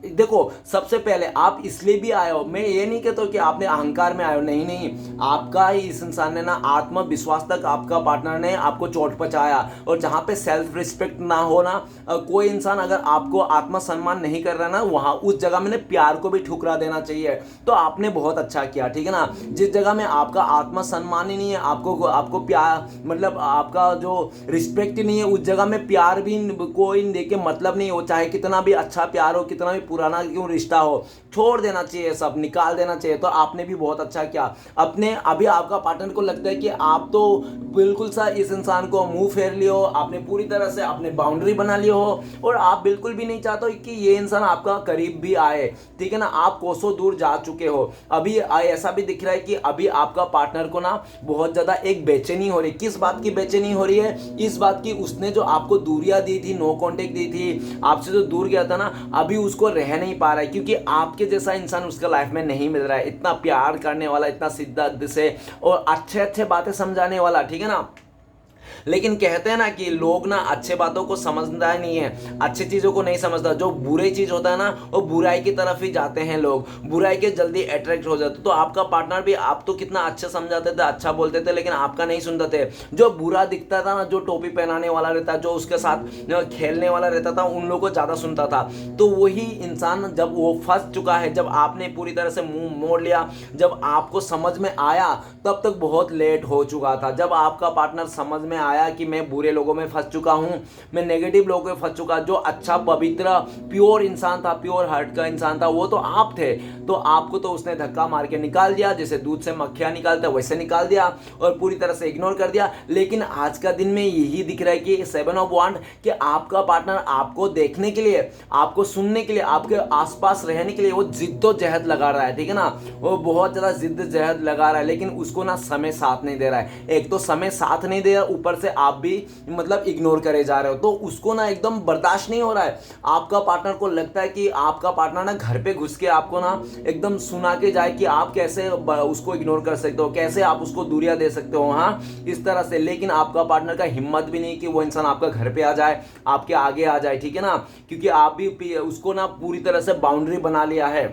देखो सबसे पहले आप इसलिए भी आए हो, मैं ये नहीं कहता कि आपने अहंकार में आए हो, नहीं नहीं, आपका ही इस इंसान ने ना आत्मविश्वास तक आपका पार्टनर ने आपको चोट पहुंचाया। और जहां पे सेल्फ रिस्पेक्ट ना हो ना, कोई इंसान अगर आपको आत्मसम्मान नहीं कर रहा ना, वहां उस जगह में प्यार को भी ठुकरा देना चाहिए। तो आपने बहुत अच्छा किया, ठीक है ना। जिस जगह में आपका आत्मसम्मान ही नहीं है, आपको प्यार मतलब आपका जो रिस्पेक्ट ही नहीं है, उस जगह में प्यार भी कोई देके मतलब नहीं हो, चाहे कितना भी अच्छा प्यार हो, कितना भी पुराना क्यों रिश्ता हो, छोड़ देना चाहिए, सब निकाल देना चाहिए। तो आपने भी बहुत अच्छा किया। अपने अभी आपका पार्टनर को लगता है कि आप तो बिल्कुल सा इस इंसान को मुंह फेर लियो, आपने पूरी तरह से अपने बाउंड्री बना लियो हो और आप बिल्कुल भी नहीं चाहते कि ये इंसान आपका करीब भी आए, ठीक है ना। आप कोसों दूर जा चुके हो। अभी ऐसा भी दिख रहा है कि अभी आपका पार्टनर को ना बहुत ज्यादा एक बेचैनी हो रही है। किस बात की बेचैनी हो रही है? इस बात की, उसने जो आपको दूरियां दी थी, नो कांटेक्ट दी थी, आपसे जो दूर गया था ना, अभी उसको रह नहीं पा रहा है क्योंकि आपके जैसा इंसान उसका लाइफ में नहीं मिल रहा है, इतना प्यार करने वाला, इतना सीधा से और अच्छे अच्छे बातें समझाने वाला, ठीक है ना। लेकिन कहते हैं ना कि लोग ना अच्छे बातों को समझता नहीं है, अच्छी चीजों को नहीं समझता। जो बुरी चीज होता है ना, वो बुराई की तरफ ही जाते हैं लोग, बुराई के जल्दी अट्रैक्ट हो जाते। तो आपका पार्टनर भी, आप तो कितना अच्छा समझाते थे, अच्छा बोलते थे, लेकिन आपका नहीं सुनते थे। जो बुरा दिखता था ना, जो टोपी पहनाने वाला रहता, जो उसके साथ खेलने वाला रहता था, उन लोगों को ज्यादा सुनता था। तो वही इंसान जब वो फंस चुका है, जब आपने पूरी तरह से मुंह मोड़ लिया, जब आपको समझ में आया, तब तक बहुत लेट हो चुका था। जब आपका पार्टनर समझ में आया कि मैं बुरे लोगों में फंस चुका हूं, मैं नेगेटिव लोगों में फंस चुका, जो अच्छा पवित्र प्योर इंसान था, प्योर हार्ट का इंसान था, वो तो आप थे। तो आपको तो उसने धक्का मार के निकाल दिया, जैसे दूध से मक्खियां निकालते वैसे निकाल दिया और पूरी तरह से इग्नोर कर दिया। लेकिन आज का दिन में यही दिख रहा है कि 7 ऑफ वांड कि आपका पार्टनर आपको देखने के लिए, आपको सुनने के लिए, आपके आसपास रहने के लिए वो जिद्दोजहद लगा रहा है, ठीक है ना। वो बहुत ज्यादा जिद्दोजहद लगा रहा है, लेकिन उसको ना समय साथ नहीं दे रहा है। एक तो समय साथ नहीं दे रहा, ऊपर से आप भी मतलब इग्नोर करे जा रहे हो, तो उसको ना एकदम बर्दाश्त नहीं हो रहा है। आपका पार्टनर को लगता है कि आपका पार्टनर ना घर पे घुस के आपको ना एकदम सुना के जाए कि आप कैसे उसको इग्नोर कर सकते हो, कैसे आप उसको दूरियां दे सकते हो, हाँ इस तरह से। लेकिन आपका पार्टनर का हिम्मत भी नहीं कि वो इंसान आपका घर पे आ जाए, आपके आगे आ जाए, ठीक है ना, क्योंकि आप भी उसको ना पूरी तरह से बाउंड्री बना लिया है।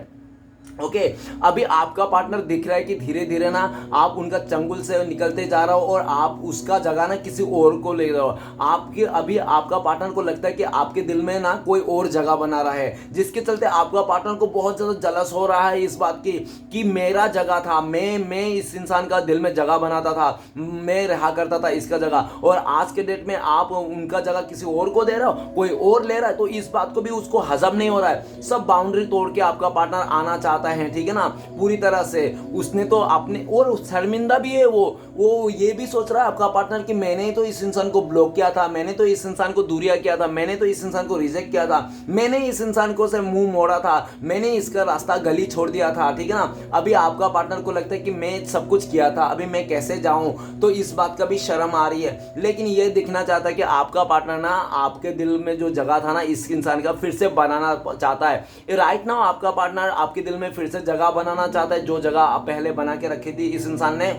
ओके अभी आपका पार्टनर दिख रहा है कि धीरे धीरे ना आप उनका चंगुल से निकलते जा रहे हो और आप उसका जगह ना किसी और को ले रहे हो। आपके अभी आपका पार्टनर को लगता है कि आपके दिल में ना कोई और जगह बना रहा है, जिसके चलते आपका पार्टनर को बहुत ज़्यादा जलस हो रहा है इस बात की कि मेरा जगह था, मैं इस इंसान का दिल में जगह बनाता था, मैं रहा करता था इसका जगह, और आज के डेट में आप उनका जगह किसी और को दे रहे हो, कोई और ले रहा है। तो इस बात को भी उसको हजम नहीं हो रहा है। सब बाउंड्री तोड़ के आपका पार्टनर आना चाहता है, ठीक है ना, पूरी तरह से। उसने तो अपने, और शर्मिंदा भी है वो ये भी सोच रहा है आपका पार्टनर कि मैंने तो इस इंसान को ब्लॉक किया था, मैंने तो इस इंसान को दूरिया किया था, मैंने तो इस इंसान को रिजेक्ट किया था, मैंने इस इंसान को से मुंह मोड़ा था, मैंने इसका रास्ता गली छोड़ दिया था, ठीक है ना। अभी आपका पार्टनर को लगता है कि मैं सब कुछ किया था, अभी मैं कैसे जाऊं, तो इस बात का भी शर्म आ रही है। लेकिन ये दिखना चाहता है कि आपका पार्टनर ना आपके दिल में जो जगह था ना इस इंसान का फिर से बनाना चाहता है। राइट नाउ आपका पार्टनर आपके दिल में फिर से जगह बनाना चाहता है, जो जगह आप पहले बना के रखी थी इस इंसान ने।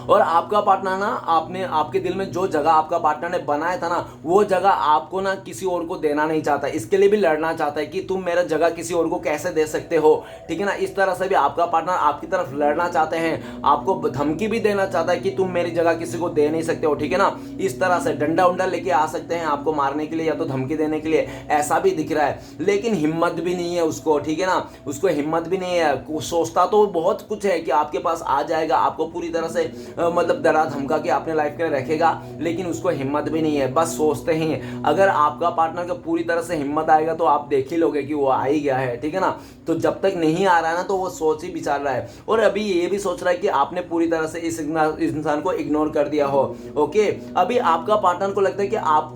और आपका पार्टनर ना आपने आपके दिल में जो जगह आपका पार्टनर ने बनाया था ना वो जगह आपको ना किसी और को देना नहीं चाहता, इसके लिए भी लड़ना चाहता है कि तुम मेरा जगह किसी और को कैसे दे सकते हो, ठीक है ना। इस तरह से भी आपका पार्टनर आपकी तरफ लड़ना चाहते हैं, आपको धमकी भी देना चाहता है कि तुम मेरी जगह किसी को दे नहीं सकते हो, ठीक है ना। इस तरह से डंडा उंडा लेके आ सकते हैं आपको मारने के लिए या तो धमकी देने के लिए, ऐसा भी दिख रहा है। लेकिन हिम्मत भी नहीं है उसको, ठीक है ना, उसको हिम्मत भी नहीं है। सोचता तो बहुत कुछ है कि आपके पास आ जाएगा, आपको पूरी तरह से मतलब डरा धमका के अपने लाइफ के लिए रखेगा, लेकिन उसको हिम्मत भी नहीं है, बस सोचते ही। अगर आपका पार्टनर को पूरी तरह से हिम्मत आएगा तो आप देख ही लोगे कि वो आ ही गया है, ठीक है ना। तो जब तक नहीं आ रहा है ना तो वो सोच ही विचार रहा है, और अभी ये भी सोच रहा है कि आपने पूरी तरह से इस इंसान को इग्नोर कर दिया हो। ओके अभी आपका पार्टनर को लगता है कि आप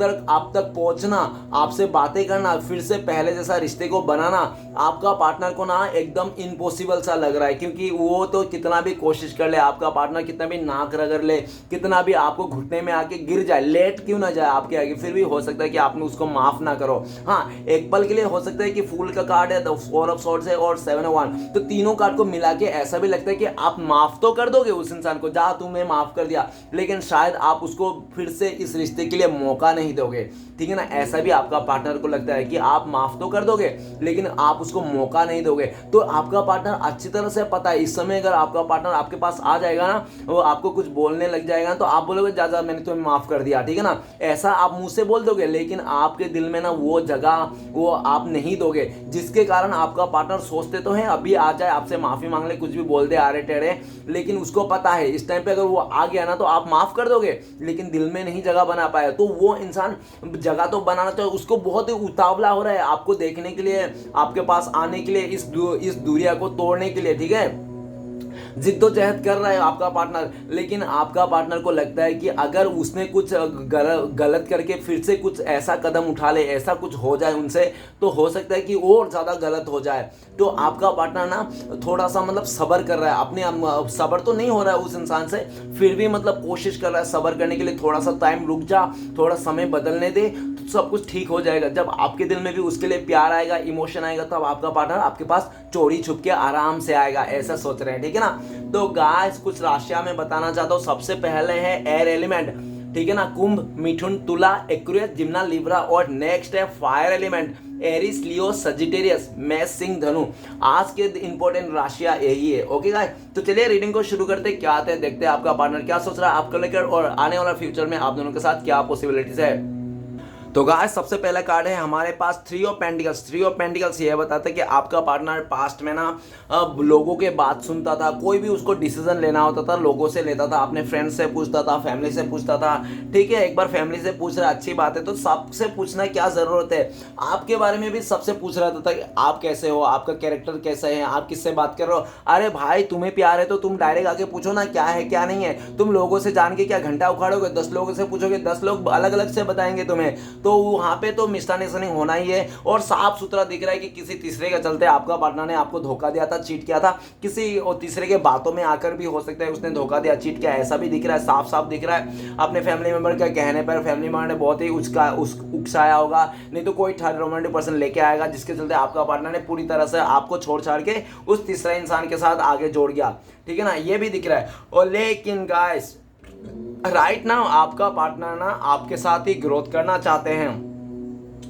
तक पहुंचना, आपसे बातें करना, फिर से पहले जैसा रिश्ते को बनाना आपका पार्टनर को ना एकदम इम्पॉसिबल सा लग रहा है, क्योंकि वो तो कितना भी कोशिश कर ले, आपका पार्टनर कितना भी नाक रगड़ ले, कितना भी आपको घुटने में आके गिर जाए, लेट क्यों ना जाए आपके आगे, फिर भी हो सकता है कि आपने उसको माफ ना करो। हाँ एक पल के लिए हो सकता है कि फूल का कार्ड है, द फोर ऑफ सॉर्ड्स है और सेवन ऑफ वन, तो तीनों कार्ड को मिला के ऐसा भी लगता है कि आप माफ तो कर दोगे उस इंसान को, जा तुम्हें माफ कर दिया, लेकिन शायद आप उसको फिर से इस रिश्ते के लिए मौका नहीं दोगे, ठीक है ना। ऐसा भी आपका पार्टनर को लगता है कि आप माफ तो कर दोगे लेकिन आप उसको मौका नहीं दोगे। तो आपका पार्टनर अच्छी तरह से पता है, इस समय अगर आपका पार्टनर आपके पास आ जाएगा ना, वो आपको कुछ बोलने लग जाएगा तो आप बोलोगे जा जा मैंने तुम्हें माफ कर दिया, ठीक है ना, ऐसा आप मुंह से बोल दोगे, लेकिन आपके दिल में ना वो जगह वो आप नहीं दोगे, जिसके कारण आपका पार्टनर सोचते तो हैं अभी आ जाए आपसे माफी मांग ले, कुछ भी बोल दे आड़े टेढ़े, लेकिन उसको पता है इस टाइम पे अगर वो आ गया ना तो आप माफ कर दोगे, लेकिन दिल में नहीं जगह बना पाया। तो वो इंसान जगह तो बनाना चाहिए, उसको बहुत ही उतावला हो रहा है आपको देखने के लिए, आपके पास आने के लिए, इस दूरिया को तोड़ने के लिए, ठीक है, जिद्दोजहद कर रहा है आपका पार्टनर। लेकिन आपका पार्टनर को लगता है कि अगर उसने कुछ गलत करके फिर से कुछ ऐसा कदम उठा ले, ऐसा कुछ हो जाए उनसे, तो हो सकता है कि और ज़्यादा गलत हो जाए। तो आपका पार्टनर ना थोड़ा सा मतलब सब्र कर रहा है, अपने सब्र तो नहीं हो रहा है उस इंसान से, फिर भी मतलब कोशिश कर रहा है सब्र करने के लिए, थोड़ा सा टाइम रुक जा, थोड़ा समय बदलने दे, तो सब कुछ ठीक हो जाएगा। जब आपके दिल में भी उसके लिए प्यार आएगा, इमोशन आएगा, तब आपका पार्टनर आपके पास चोरी छुप के आराम से आएगा, ऐसा सोच रहे हैं, ठीक है ना। तो गाइस कुछ राशियां में बताना चाहता हूँ। सबसे पहले है एयर एलिमेंट, ठीक है ना, कुंभ, मिथुन, तुला, एक्वेरियस, जिम्ना, लिब्रा, और नेक्स्ट है फायर एलिमेंट, एरिस, लियो, सजिटेरियस, मेष, सिंह, धनु। आज के इंपॉर्टेंट राशियां यही है। ओके गाइस, तो चलिए रीडिंग को शुरू करते क्या आते हैं, देखते हैं आपका पार्टनर क्या सोच रहा है आपको लेकर, और आने वाला फ्यूचर में आप दोनों के साथ क्या पॉसिबिलिटीज है। तो गाइस सबसे पहला कार्ड है हमारे पास three of pentacles. Three of pentacles ये बताता है कि आपका पार्टनर पास्ट में ना लोगों के बात सुनता था, कोई भी उसको डिसीजन लेना होता था लोगों से लेता था, अपने फ्रेंड्स से पूछता था, फैमिली से पूछता था, ठीक है। एक बार फैमिली से पूछ रहा है अच्छी बात है, तो सबसे पूछना क्या जरूरत है, आपके बारे में भी सबसे पूछ रहा था कि आप कैसे हो, आपका कैरेक्टर कैसा है, आप किससे बात कर रहे हो। अरे भाई तुम्हें प्यार है तो तुम डायरेक्ट आके पूछो ना क्या है क्या नहीं है, तुम लोगों से जान के क्या घंटा उखाड़ोगे, 10 लोगों से पूछोगे, 10 लोग अलग अलग से बताएंगे तुम्हें, तो वहाँ पे तो मिसअंडरस्टैंडिंग होना ही है। और साफ सुथरा दिख रहा है कि किसी तीसरे के चलते आपका पार्टनर ने आपको धोखा दिया था, चीट किया था, किसी और तीसरे के बातों में आकर भी हो सकता है उसने धोखा दिया, चीट किया, ऐसा भी दिख रहा है, साफ साफ दिख रहा है। अपने फैमिली मेंबर के कहने पर फैमिली मेंबर ने बहुत ही उकसाया होगा, नहीं तो कोई थर्ड रोमांटिक पर्सन लेके आएगा, जिसके चलते आपका पार्टनर ने पूरी तरह से आपको छोड़ छाड़ के उस तीसरे इंसान के साथ आगे जोड़ गया, ठीक है ना, ये भी दिख रहा है। और लेकिन गाइस राइट नाउ आपका पार्टनर ना आपके साथ ही ग्रोथ करना चाहते हैं,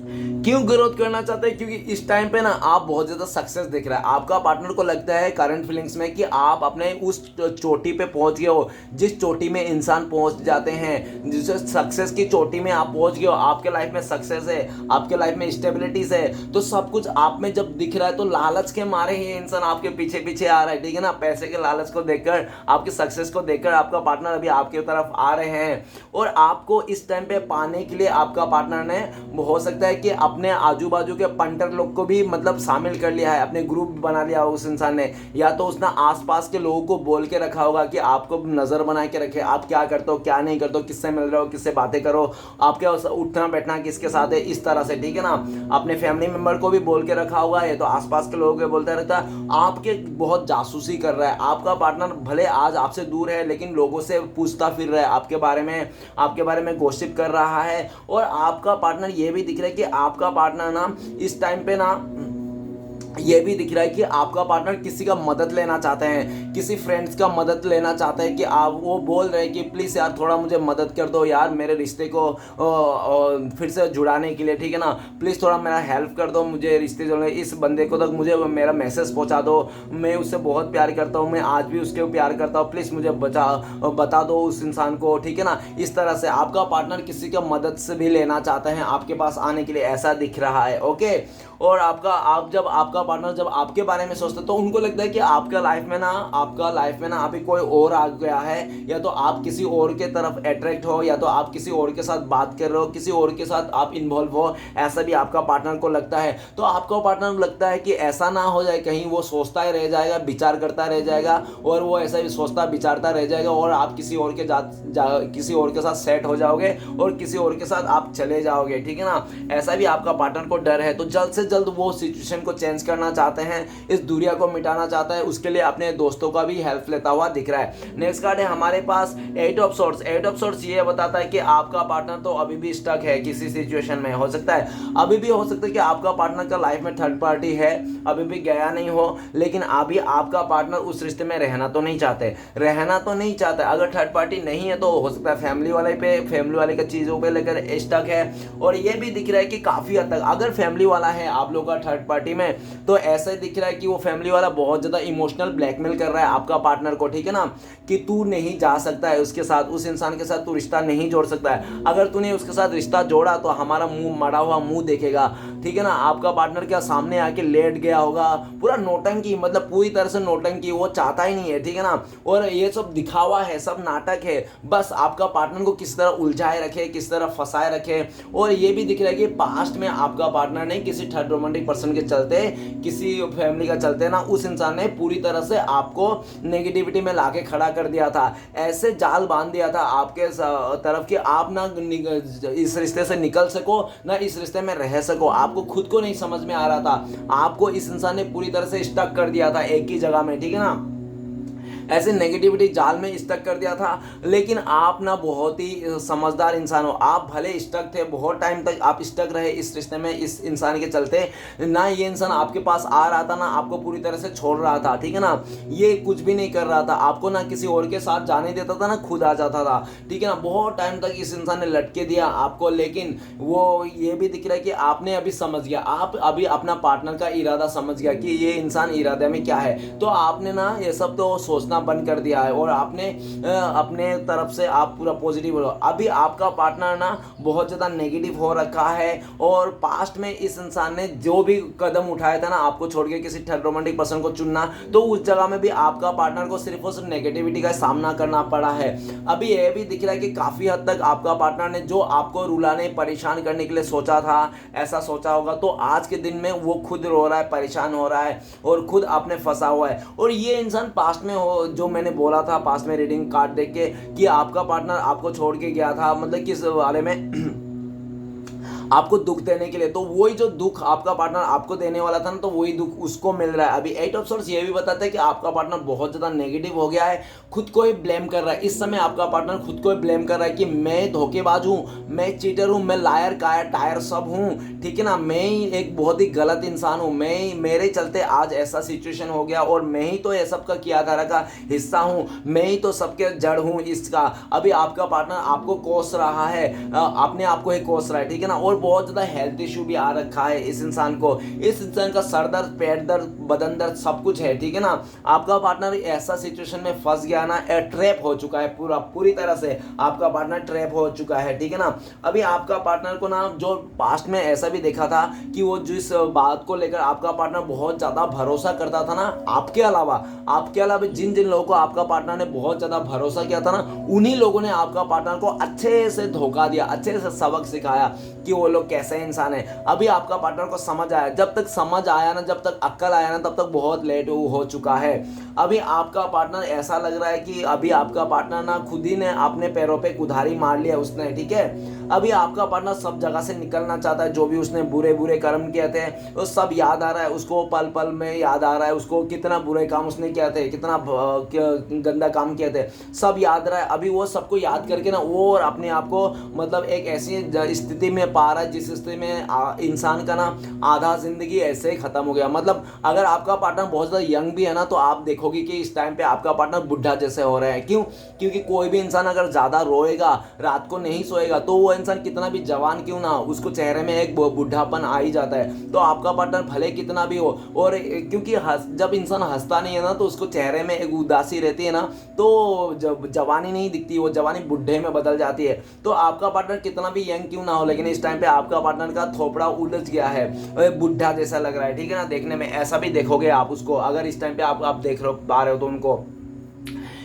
क्यों ग्रोथ करना चाहते हैं? क्योंकि इस टाइम पे ना आप बहुत ज़्यादा सक्सेस दिख रहा है। आपका पार्टनर को लगता है करंट फीलिंग्स में कि आप अपने उस चोटी पे पहुंच गए हो, जिस चोटी में इंसान पहुंच जाते हैं, जिस सक्सेस की चोटी में आप पहुंच गए हो, आपके लाइफ में सक्सेस है, आपके लाइफ में स्टेबिलिटीज है, तो सब कुछ आप में जब दिख रहा है तो लालच के मारे ही इंसान आपके पीछे पीछे आ रहा है, ठीक है ना। पैसे के लालच को देखकर, आपकी सक्सेस को देखकर आपका पार्टनर अभी आपकी तरफ आ रहे हैं, और आपको इस टाइम पे पाने के लिए आपका पार्टनर ने हो सकता है कि अपने आजू बाजू के पंटर लोग को भी मतलब शामिल कर लिया है, अपने ग्रुप बना लिया होगा उस इंसान ने, या तो उसने आसपास के लोगों को बोल के रखा होगा कि आपको नजर बना के रखे, आप क्या करते हो क्या नहीं करते हो, किससे मिल रहे हो, किससे बातें करो, आपके उठना बैठना किसके साथ है, इस तरह से, ठीक है ना। अपने फैमिली मेंबर को भी बोल के रखा होगा, ये तो आसपास के लोगों को बोलता रहता है, आपके बहुत जासूसी कर रहा है। आपका पार्टनर भले आज आपसे दूर है लेकिन लोगों से पूछता फिर रहा है आपके बारे में गॉसिप कर रहा है। और आपका पार्टनर ये भी दिख रहा है कि आपका पार्टनर ना इस टाइम पे ना ये भी दिख रहा है कि आपका पार्टनर किसी का मदद लेना चाहते हैं, किसी फ्रेंड्स का मदद लेना चाहते हैं, कि आप वो बोल रहे हैं कि प्लीज़ यार थोड़ा मुझे मदद कर दो यार, मेरे रिश्ते को फिर से जुड़ाने के लिए, ठीक है ना। प्लीज़ थोड़ा मेरा हेल्प कर दो, मुझे रिश्ते जोड़ने, इस बंदे को तक मुझे मेरा मैसेज पहुंचा दो, मैं उससे बहुत प्यार करता हूँ, मैं आज भी उसके प्यार करता हूँ, प्लीज़ मुझे बता दो उस इंसान को, ठीक है ना। इस तरह से आपका पार्टनर किसी का मदद से भी लेना चाहते हैं आपके पास आने के लिए, ऐसा दिख रहा है, ओके। और जब आपका पार्टनर जब आपके बारे में सोचते तो उनको लगता है कि आपका लाइफ में ना अभी कोई और आ गया है, या तो आप किसी और के तरफ अट्रैक्ट हो, या तो आप किसी और के साथ बात कर रहे हो, किसी और के साथ आप इन्वॉल्व हो, ऐसा भी आपका पार्टनर को लगता है। तो आपका पार्टनर को लगता है कि ऐसा ना हो जाए कहीं वो सोचता ही रह जाएगा, विचार करता रह जाएगा, और वो ऐसा ही सोचता विचारता रह जाएगा, और आप किसी और के साथ सेट हो जाओगे और किसी और के साथ आप चले जाओगे, ठीक है ना। ऐसा भी आपका पार्टनर को डर है, तो जल्द से जल्द वो सिचुएशन को चेंज करना चाहते हैं, इस दूरिया को मिटाना चाहता है, उसके लिए अपने दोस्तों का भी हेल्प लेता हुआ दिख रहा है। नेक्स्ट कार्ड है हमारे पास 8 ऑफ सॉर्ड्स। ये बताता है कि आपका पार्टनर तो अभी भी स्टक है किसी सिचुएशन में, हो सकता है अभी भी हो सकता है कि आपका पार्टनर का लाइफ में थर्ड पार्टी है, अभी भी गया नहीं हो, लेकिन अभी आपका पार्टनर उस रिश्ते में रहना तो नहीं चाहते। अगर थर्ड पार्टी नहीं है तो हो सकता है फैमिली वाले का चीजों पे लेकर स्टक है। और ये भी दिख रहा है कि काफी हद तक अगर फैमिली वाला है आप लोग का थर्ड पार्टी में, तो ऐसा ही दिख रहा है कि वो फैमिली वाला बहुत ज्यादा इमोशनल ब्लैकमेल कर रहा है आपका पार्टनर को, ठीक है ना, कि तू नहीं जा सकता है उसके साथ, उस इंसान के साथ तू रिश्ता नहीं जोड़ सकता है, अगर तूने उसके साथ रिश्ता जोड़ा तो हमारा मुंह मड़ा हुआ मुंह देखेगा, ठीक है ना। आपका पार्टनर क्या सामने आके लेट गया होगा, पूरा नौटंकी, मतलब पूरी तरह से नौटंकी, वो चाहता ही नहीं है, ठीक है ना। और ये सब दिखावा है, सब नाटक है, बस आपका पार्टनर को किस तरह उलझाए रखे, किस तरह फंसाए रखे। और ये भी दिख रहा है कि पास्ट में आपका पार्टनर ने किसी थर्ड रोमांटिक पर्सन के चलते, किसी फैमिली का चलते ना, उस इंसान ने पूरी तरह से आपको नेगेटिविटी में लाके खड़ा कर दिया था, ऐसे जाल बांध दिया था आपके तरफ कि आप ना इस रिश्ते से निकल सको, ना इस रिश्ते में रह सको। आपको खुद को नहीं समझ में आ रहा था, आपको इस इंसान ने पूरी तरह से स्टक कर दिया था एक ही जगह में, ठीक है ना, ऐसे नेगेटिविटी जाल में स्टक कर दिया था। लेकिन आप ना बहुत ही समझदार इंसान हो, आप भले स्टक थे, बहुत टाइम तक आप स्टक रहे इस रिश्ते में, इस इंसान के चलते, ना ये इंसान आपके पास आ रहा था, ना आपको पूरी तरह से छोड़ रहा था, ठीक है ना, ये कुछ भी नहीं कर रहा था, आपको ना किसी और के साथ जाने देता था, ना खुद आ जाता था, ठीक है ना। बहुत टाइम तक इस इंसान ने लटके दिया आपको, लेकिन वो ये भी दिख रहा है कि आपने अभी समझ गया, आप अभी अपना पार्टनर का इरादा समझ गया कि ये इंसान इरादे में क्या है, तो आपने ना ये सब तो सोचना बंद कर दिया है, और आपने अपने तरफ से आप पूरा पॉजिटिव हो। अभी आपका पार्टनर ना बहुत ज़्यादा नेगेटिव हो रखा है, और पास्ट में इस इंसान ने जो भी कदम उठाया था ना, आपको छोड़ के किसी थर्ड रोमांटिक पर्सन को चुनना, तो उस जगह में भी आपका पार्टनर को सिर्फ और सिर्फ नेगेटिविटी का सामना करना पड़ा है। अभी यह भी दिख रहा है कि काफ़ी हद तक आपका पार्टनर ने जो आपको रुलाने परेशान करने के लिए सोचा था, ऐसा सोचा होगा, तो आज के दिन में वो खुद रो रहा है, परेशान हो रहा है, और खुद अपने फंसा हुआ है। और ये इंसान पास्ट में हो, जो मैंने बोला था पास्ट में रीडिंग कार्ड देख के कि आपका पार्टनर आपको छोड़ के गया था, मतलब किस बारे में आपको दुख देने के लिए, तो वही जो दुख आपका पार्टनर आपको देने वाला था ना, तो वही दुख उसको मिल रहा है। अभी 8 ऑफ सॉर्ड्स ये भी बताता है कि आपका पार्टनर बहुत ज़्यादा नेगेटिव हो गया है, खुद को ही ब्लेम कर रहा है। इस समय आपका पार्टनर खुद को ही ब्लेम कर रहा है कि मैं धोखेबाज हूँ, मैं चीटर हूँ, मैं लायर कायर टायर सब हूँ, ठीक है ना, मैं ही एक बहुत ही गलत इंसान हूँ, मेरे चलते आज ऐसा सिचुएशन हो गया, और मैं ही तो ये सब का कियाधारा का हिस्सा हूँ, मैं ही तो सबके जड़ हूँ इसका। अभी आपका पार्टनर आपको कोस रहा है, अपने आप को ही कोस रहा है, ठीक है ना, और और बहुत ज़्यादा हेल्थ इशू भी आ रखा है इस इंसान को। इस इंसान का सर दर्द, पेट दर्द, बदन दर्द सब कुछ है, ठीक है ना। आपका पार्टनर ऐसा सिचुएशन में फंस गया ना, ट्रैप हो चुका है, पूरी तरह से आपका पार्टनर ट्रैप हो चुका है, ठीक है ना। अभी आपका पार्टनर को ना जो पास्ट में ऐसा भी देखा था कि वो जिस बात को लेकर आपका पार्टनर बहुत ज़्यादा भरोसा करता था ना, आपके अलावा जिन जिन लोगों को आपका पार्टनर ने बहुत ज़्यादा भरोसा किया था ना, उन्हीं लोगों ने आपका पार्टनर को अच्छे से धोखा दिया, अच्छे से सबक सिखाया कि वो लोग कैसे इंसान है। अभी आपका पार्टनर को समझ आया, जब तक समझ आया ना, जब तक अक्ल आया ना, तब तक बहुत लेट हो चुका है। अभी आपका पार्टनर ऐसा लग रहा है कि अभी आपका पार्टनर ना खुद ही ने अपने पैरों पे कुल्हाड़ी मार लिया उसने, ठीक है। अभी आपका पार्टनर सब जगह से निकलना चाहता है, जो भी उसने बुरे बुरे कर्म किए थे वो सब याद आ रहा है उसको, पल पल में याद आ रहा है उसको, कितना बुरे काम उसने किए थे, कितना गंदा काम किए थे, सब याद रहा है। अभी वो सबको याद करके ना वो और अपने आप को मतलब एक ऐसी स्थिति में पा रहा है जिस स्थिति में इंसान का ना आधा जिंदगी ऐसे ही खत्म हो गया। मतलब अगर आपका पार्टनर बहुत ज़्यादा यंग भी है ना, तो आप देखोगे कि इस टाइम पे आपका पार्टनर बुढ़ा जैसे हो रहे हैं। क्यों? क्योंकि कोई भी इंसान अगर ज़्यादा रोएगा, रात को नहीं सोएगा, तो वो इंसान कितना भी जवान क्यों ना हो, उसको चेहरे में एक बुढ़ापन आ ही जाता है। तो आपका पार्टनर भले कितना भी हो, और क्योंकि जब इंसान हंसता नहीं है ना, तो उसको चेहरे में एक उदासी रहती है ना, तो जब जवानी नहीं दिखती, वो जवानी बुढ़े में बदल जाती है। तो आपका पार्टनर कितना भी यंग क्यों ना हो, लेकिन इस टाइम पे आपका पार्टनर का थोपड़ा उलझ गया है, बुढ़ा जैसा लग रहा है, ठीक है ना। देखने में ऐसा भी देखोगे आप उसको, अगर इस टाइम पे आप देख पा रहे हो तो उनको,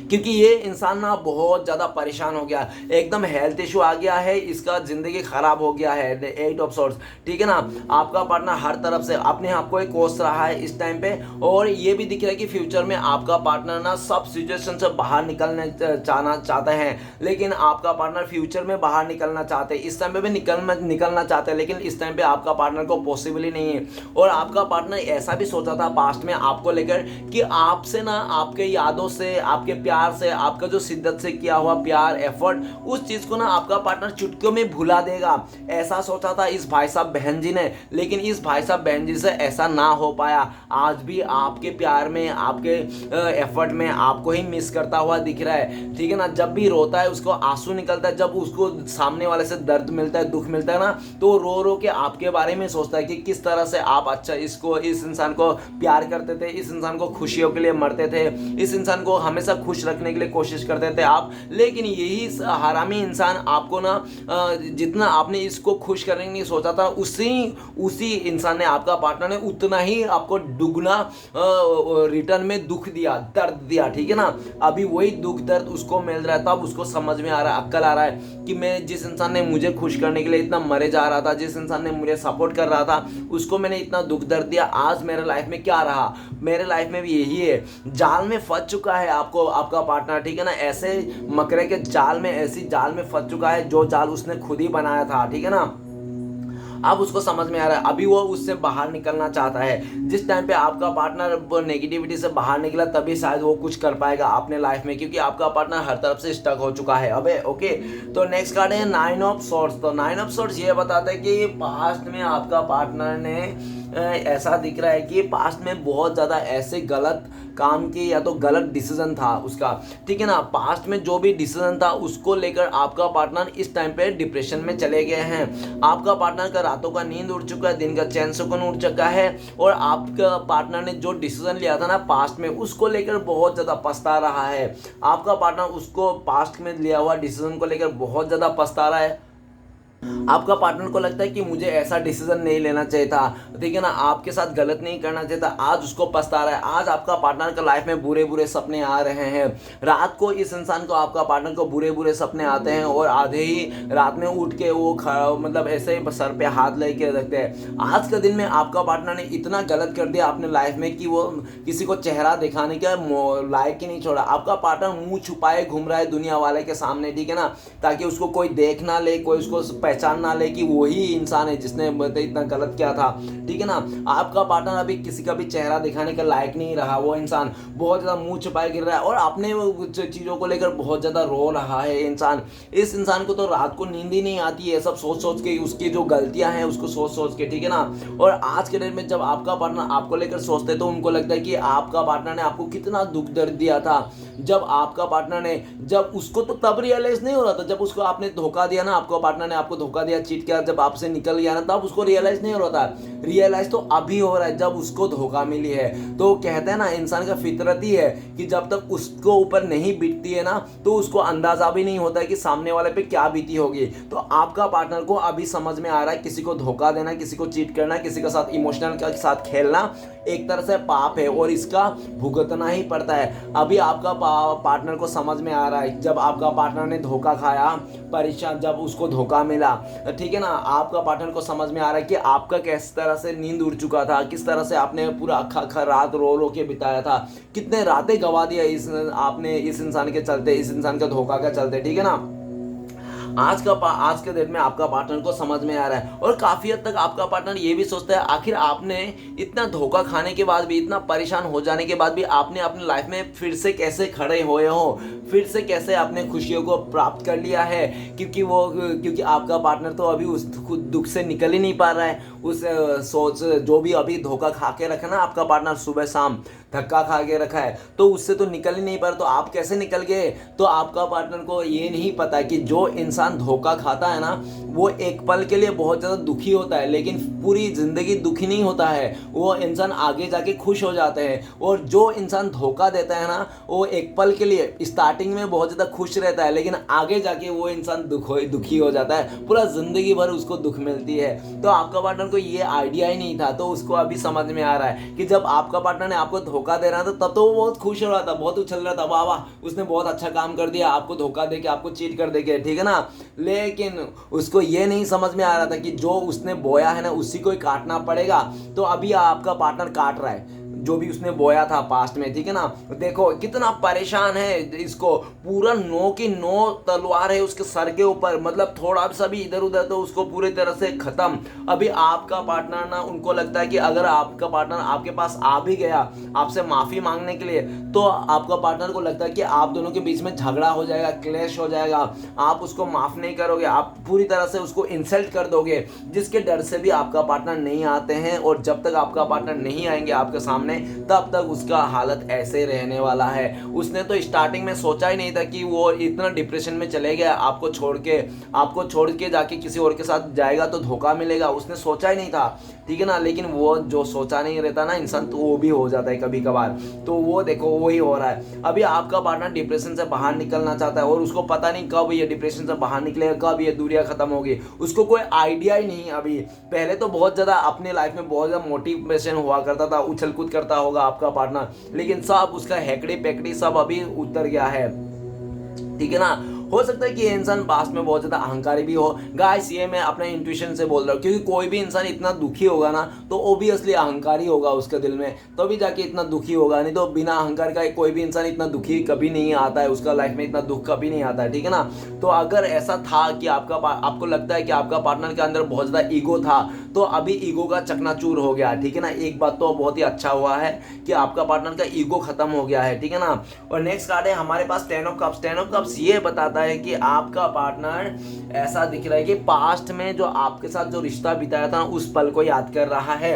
क्योंकि ये इंसान ना बहुत ज़्यादा परेशान हो गया, एकदम हेल्थ इशू आ गया है, इसका ज़िंदगी ख़राब हो गया है, 8 ऑफ सॉर्ट्स, ठीक है ना। आपका पार्टनर हर तरफ से अपने आप को एक कोस रहा है इस टाइम पे, और ये भी दिख रहा है कि फ्यूचर में आपका पार्टनर ना सब सिचुएशन से बाहर निकलने चाहते हैं, लेकिन आपका पार्टनर फ्यूचर में बाहर निकलना चाहते हैं, इस टाइम पे भी निकलना चाहते हैं, लेकिन इस टाइम पे आपका पार्टनर को पॉसिबल ही नहीं है। और आपका पार्टनर ऐसा भी सोचा था पास्ट में आपको लेकर कि आपसे ना, आपके यादों से, आपके प्यार से, आपका जो शिद्दत से किया हुआ प्यार, एफर्ट, उस चीज को ना आपका पार्टनर चुटकियों में भुला देगा, ऐसा सोचा था इस भाई साहब बहन जी ने। लेकिन इस भाई साहब बहन जी से ऐसा ना हो पाया। आज भी आपके प्यार में, आपके एफर्ट में आपको ही मिस करता हुआ दिख रहा है, ठीक है ना। जब भी रोता है उसको आंसू निकलता है, जब उसको सामने वाले से दर्द मिलता है, दुख मिलता है ना, तो रो रो के आपके बारे में सोचता है कि किस तरह से आप अच्छा इस इंसान को प्यार करते थे, इस इंसान को खुशियों के लिए मरते थे, इस इंसान को हमेशा खुश रखने के लिए कोशिश करते थे आप। लेकिन यही हरामी इंसान आपको ना, जितना आपने इसको खुश करने के लिए सोचा था, उसी इंसान ने, आपका पार्टनर ने, उतना ही आपको दुगना रिटर्न में दुख दिया, दर्द दिया, ठीक है ना। अभी वही दुख दर्द उसको मिल रहा है, तब उसको समझ में आ रहा है, अक्ल आ रहा है कि मैं जिस इंसान ने मुझे खुश करने के लिए इतना मरे जा रहा था, जिस इंसान ने मुझे सपोर्ट कर रहा था, उसको मैंने इतना दुख दर्द दिया, आज मेरे लाइफ में क्या रहा। मेरे लाइफ में भी यही है, जाल में फंस चुका है आपका पार्टनर, ठीक है ना। ऐसे मकरे के जाल में, ऐसी जाल में फंस चुका है जो जाल उसने खुद ही बनाया था, ठीक है ना। अब उसको समझ में आ रहा है, अभी वो उससे बाहर निकलना चाहता है। जिस टाइम पे आपका पार्टनर नेगेटिविटी से बाहर निकला, तभी शायद वो कुछ कर पाएगा अपने लाइफ में, क्योंकि आपका पार्टनर हर तरफ से स्टक हो चुका है। अबे ओके, तो नेक्स्ट कार्ड है 9 ऑफ सॉर्ड्स। तो 9 ऑफ सॉर्ड्स ये बताता है कि पास्ट में आपका पार्टनर ने ऐसा दिख रहा है कि पास्ट में बहुत ज़्यादा ऐसे गलत काम किए, या तो गलत डिसीजन था उसका, ठीक है ना। पास्ट में जो भी डिसीजन था उसको लेकर आपका पार्टनर इस टाइम पे डिप्रेशन में चले गए हैं। आपका पार्टनर का रातों का नींद उड़ चुका है, दिन का चैन सुकून उड़ चुका है, और आपका पार्टनर ने जो डिसीजन लिया था ना पास्ट में, उसको लेकर बहुत ज़्यादा पछता रहा है। आपका पार्टनर उसको पास्ट में लिया हुआ डिसीजन को लेकर बहुत ज़्यादा पछता रहा है। आपका पार्टनर को लगता है कि मुझे ऐसा डिसीजन नहीं लेना चाहिए था, ठीक है ना, आपके साथ गलत नहीं करना चाहिए था, आज उसको पछता रहा है। आज आपका पार्टनर का लाइफ में बुरे बुरे सपने आ रहे हैं। रात को इस इंसान को, आपका पार्टनर को बुरे बुरे सपने आते हैं, और आधे ही रात में उठ के वो मतलब ऐसे ही सर पे हाथ लेके रखते हैं। आज के दिन में आपका पार्टनर ने इतना गलत कर दिया अपने लाइफ में कि वो किसी को चेहरा दिखाने का लायक ही नहीं छोड़ा। आपका पार्टनर मुंह छुपाए घूम रहा है दुनिया वाले के सामने, ठीक है ना, ताकि उसको कोई देख ना ले, कोई उसको पहचान ना ले कि वही इंसान है जिसने इतना गलत किया था, ठीक है ना। आपका पार्टनर अभी किसी का भी चेहरा दिखाने का लायक नहीं रहा। वो इंसान बहुत ज़्यादा मुंह छुपाए गिर रहा है, और अपने चीज़ों को लेकर बहुत ज़्यादा रो रहा है इंसान। इस इंसान को तो रात को नींद ही नहीं आती है, सब सोच सोच के, उसकी जो गलतियां हैं उसको सोच सोच के, ठीक है ना। और आज के डेट में जब आपका पार्टनर आपको लेकर सोचते, तो उनको लगता है कि आपका पार्टनर ने आपको कितना दुख दर्द दिया था। जब आपका पार्टनर ने, जब उसको तो तब रियलाइज नहीं हो रहा था, जब उसको आपने धोखा दिया ना, आपका पार्टनर ने आपको धोखा दिया, चीट किया, जब आपसे निकल गया ना, तब उसको रियलाइज नहीं हो रहा था। रियलाइज तो अभी हो रहा है जब उसको धोखा मिली है। तो कहते हैं ना, इंसान का फितरत ही है कि जब तक उसको ऊपर नहीं बीतती है ना, तो उसको अंदाजा भी नहीं होता है कि सामने वाले पे क्या बीती होगी। तो आपका पार्टनर को अभी समझ में आ रहा है, किसी को धोखा देना, किसी को चीट करना, किसी के साथ इमोशनल के साथ खेलना एक तरह से पाप है और इसका भुगतना ही पड़ता है। अभी आपका पार्टनर को समझ में आ रहा है, जब आपका पार्टनर ने धोखा खाया, परेशान, जब उसको धोखा मिला, ठीक है ना, आपका पार्टनर को समझ में आ रहा है कि आपका किस तरह से नींद उड़ चुका था, किस तरह से आपने पूरा अखा रात रो रो के बिताया था, कितने रातें गवा दिया आपने इस इंसान के चलते, इस इंसान का धोखा के चलते, ठीक है ना। आज के डेट में आपका पार्टनर को समझ में आ रहा है और काफ़ी हद तक आपका पार्टनर ये भी सोचता है, आखिर आपने इतना धोखा खाने के बाद भी, इतना परेशान हो जाने के बाद भी आपने अपनी लाइफ में फिर से कैसे खड़े हुए हो, फिर से कैसे अपने खुशियों को प्राप्त कर लिया है। क्योंकि आपका पार्टनर तो अभी उस दुख से निकल ही नहीं पा रहा है। उस सोच, जो भी अभी धोखा खा के रखा ना आपका पार्टनर, सुबह शाम धक्का खा के रखा है, तो उससे तो निकल ही नहीं पा रहा। तो आप कैसे निकल गए? तो आपका पार्टनर को ये नहीं पता कि जो इंसान धोखा खाता है ना, वो एक पल के लिए बहुत ज़्यादा दुखी होता है, लेकिन पूरी ज़िंदगी दुखी नहीं होता है। वो इंसान आगे जाके खुश हो जाते हैं। और जो इंसान धोखा देता है ना, वो एक पल के लिए स्टार्टिंग में बहुत ज़्यादा खुश रहता है, लेकिन आगे जाके वो इंसान दुखी हो जाता है, पूरा ज़िंदगी भर उसको दुख मिलती है। तो आपका पार्टनर को ये आइडिया ही नहीं था, तो उसको अभी समझ में आ रहा है कि जब आपका पार्टनर ने आपको धोखा दे रहा था, तब तो वो बहुत खुश हो रहा था, बहुत उछल रहा था, वाह वाह उसने बहुत अच्छा काम कर दिया, आपको धोखा देके, आपको चीट कर देके, ठीक है ना। लेकिन उसको ये नहीं समझ में आ रहा था कि जो उसने बोया है ना, उसी को ही काटना पड़ेगा। तो अभी आपका पार्टनर काट रहा है जो भी उसने बोया था पास्ट में, ठीक है ना। देखो कितना परेशान है, इसको पूरा 9 की 9 तलवार है उसके सर के ऊपर, मतलब थोड़ा सा भी इधर उधर तो उसको पूरी तरह से खत्म। अभी आपका पार्टनर ना, उनको लगता है कि अगर आपका पार्टनर आपके पास आ भी गया आपसे माफ़ी मांगने के लिए, तो आपका पार्टनर को लगता है कि आप दोनों के बीच में झगड़ा हो जाएगा, क्लेश हो जाएगा, आप उसको माफ़ नहीं करोगे, आप पूरी तरह से उसको इंसल्ट कर दोगे, जिसके डर से भी आपका पार्टनर नहीं आते हैं। और जब तक आपका पार्टनर नहीं आएंगे आपके सामने, तब तक उसका हालत ऐसे रहने वाला है। उसने तो स्टार्टिंग में सोचा ही नहीं था कि वो इतना डिप्रेशन में चले गया, आपको छोड़ के जाके किसी और के साथ जाएगा तो धोखा मिलेगा, उसने सोचा ही नहीं था, ठीक है ना। लेकिन वो जो सोचा नहीं रहता ना इंसान, तो वो भी हो जाता है कभी कभार। तो वो देखो वही हो रहा है। अभी आपका पार्टनर डिप्रेशन से बाहर निकलना चाहता है और उसको पता नहीं कब ये डिप्रेशन से बाहर निकलेगा, कब ये दूरियां खत्म होगी, उसको कोई आइडिया ही नहीं। अभी पहले तो बहुत ज़्यादा अपने लाइफ में बहुत ज़्यादा मोटिवेशन हुआ करता था, उछल कूद करता होगा आपका पार्टनर, लेकिन सब उसका हैकड़ी पैकड़ी सब अभी उतर गया है, ठीक है ना। हो सकता है कि ये इंसान पास्ट में बहुत ज़्यादा अहंकारी भी हो। गाइस ये मैं अपने इंट्यूशन से बोल रहा हूँ, क्योंकि कोई भी इंसान इतना दुखी होगा ना, तो ओबियसली अहंकारी होगा उसके दिल में, तो भी जाके इतना दुखी होगा। नहीं तो बिना अहंकार का कोई भी इंसान इतना दुखी कभी नहीं आता है, उसका लाइफ में इतना दुख कभी नहीं आता है, ठीक है ना। तो अगर ऐसा था कि आपको लगता है कि आपका पार्टनर के अंदर बहुत ज़्यादा ईगो था, तो अभी ईगो का चकनाचूर हो गया, ठीक है ना। एक बात तो बहुत ही अच्छा हुआ है कि आपका पार्टनर का ईगो खत्म हो गया है, ठीक है ना। और नेक्स्ट कार्ड है हमारे पास 10 ऑफ कप्स। 10 ऑफ कप्स ये बताता है कि आपका पार्टनर ऐसा दिख रहा है कि पास्ट में जो आपके साथ जो रिश्ता बिताया था उस पल को याद कर रहा है।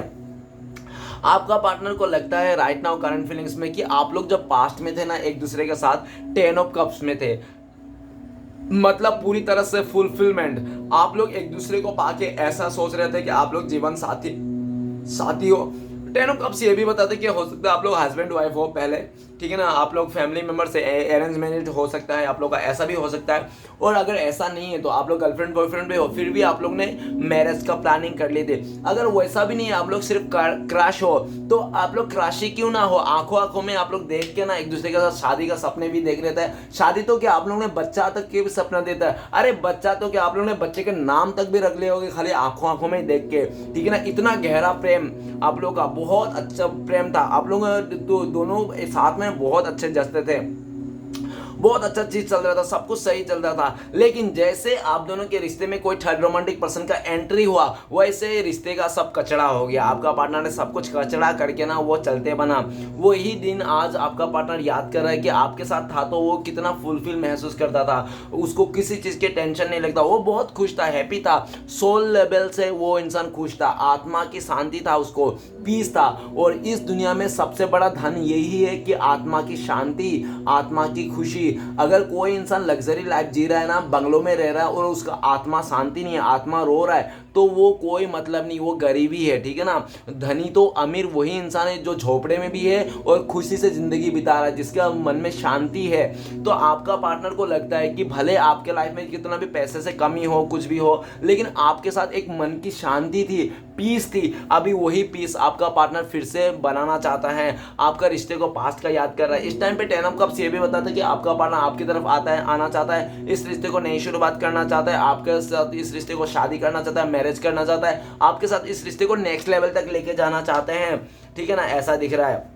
आपका पार्टनर को लगता है राइट नाउ करंट फीलिंग्स में कि आप लोग जब पास्ट में थे ना एक दूसरे के साथ, 10 ऑफ कप्स में थे, मतलब पूरी तरह से फुलफिलमेंट, आप लोग एक दूसरे को पाके ऐसा सोच रहे थे कि आप लोग जीवन साथी हो। 10 ऑफ कप्स ये भी बताते कि हो सकता है आप लोग हस्बैंड वाइफ हो पहले, ठीक है ना, आप लोग फैमिली मेंबर से अरेंज मैरिज हो सकता है, आप लोग का ऐसा भी हो सकता है। और अगर ऐसा नहीं है तो आप लोग गर्लफ्रेंड बॉयफ्रेंड भी हो, फिर भी आप लोग ने मैरिज का प्लानिंग कर ली थी। अगर वैसा भी नहीं है, आप लोग सिर्फ क्रश हो, तो आप लोग क्रश ही क्यों ना हो, आंखों आंखों में आप लोग देख के ना एक दूसरे के साथ शादी का सपने भी देख लेते हैं। शादी तो क्या, आप लोग ने बच्चा तक के भी सपना देता है। अरे बच्चा तो क्या, आप लोग ने बच्चे के नाम तक भी रख लिए होगे खाली आंखों आंखों में देख के, ठीक है ना। इतना गहरा प्रेम आप लोग का, बहुत अच्छा प्रेम था, आप लोग दोनों साथ में बहुत अच्छे जचते थे, बहुत अच्छा चीज चल रहा था, सब कुछ सही चल रहा था। लेकिन जैसे आप दोनों के रिश्ते में कोई थर्ड रोमांटिक पर्सन का एंट्री हुआ, वैसे रिश्ते का सब कचड़ा हो गया। आपका पार्टनर ने सब कुछ कचड़ा करके ना वो चलते बना। वही दिन आज आपका पार्टनर याद कर रहा है कि आपके साथ था तो वो कितना फुलफिल महसूस करता था, उसको किसी चीज की टेंशन नहीं लगता, वो बहुत खुश था, हैप्पी था, सोल लेवल से वो इंसान खुश था, आत्मा की शांति था, उसको पीस था। और इस दुनिया में सबसे बड़ा धन यही है कि आत्मा की शांति, आत्मा की खुशी, होगी। अगर कोई इंसान लग्जरी लाइफ जी रहा है ना, बंगलों में रह रहा है और उसका आत्मा शांति नहीं है, आत्मा रो रहा है, तो वो कोई मतलब नहीं, वो गरीबी है, ठीक है ना। धनी तो अमीर वही इंसान है जो झोपड़े में भी है और खुशी से जिंदगी बिता रहा है, जिसका मन में शांति है। तो आपका पार्टनर को लगता है कि भले आपके लाइफ में कितना भी पैसे से कमी हो, कुछ भी हो, लेकिन आपके साथ एक मन की शांति थी, पीस थी। अभी वही पीस आपका पार्टनर फिर से बनाना चाहता है, आपका रिश्ते को पास्ट का याद कर रहा है। इस टाइम पे 10 ऑफ कप्स ये भी बताता है कि आपका पार्टनर आपकी तरफ आना चाहता है, इस रिश्ते को नई शुरुआत करना चाहता है, आपके साथ इस रिश्ते को शादी करना चाहता है, मैरिज करना चाहता है, आपके साथ इस रिश्ते को नेक्स्ट लेवल तक लेके जाना चाहते हैं, ठीक है ना, ऐसा दिख रहा है।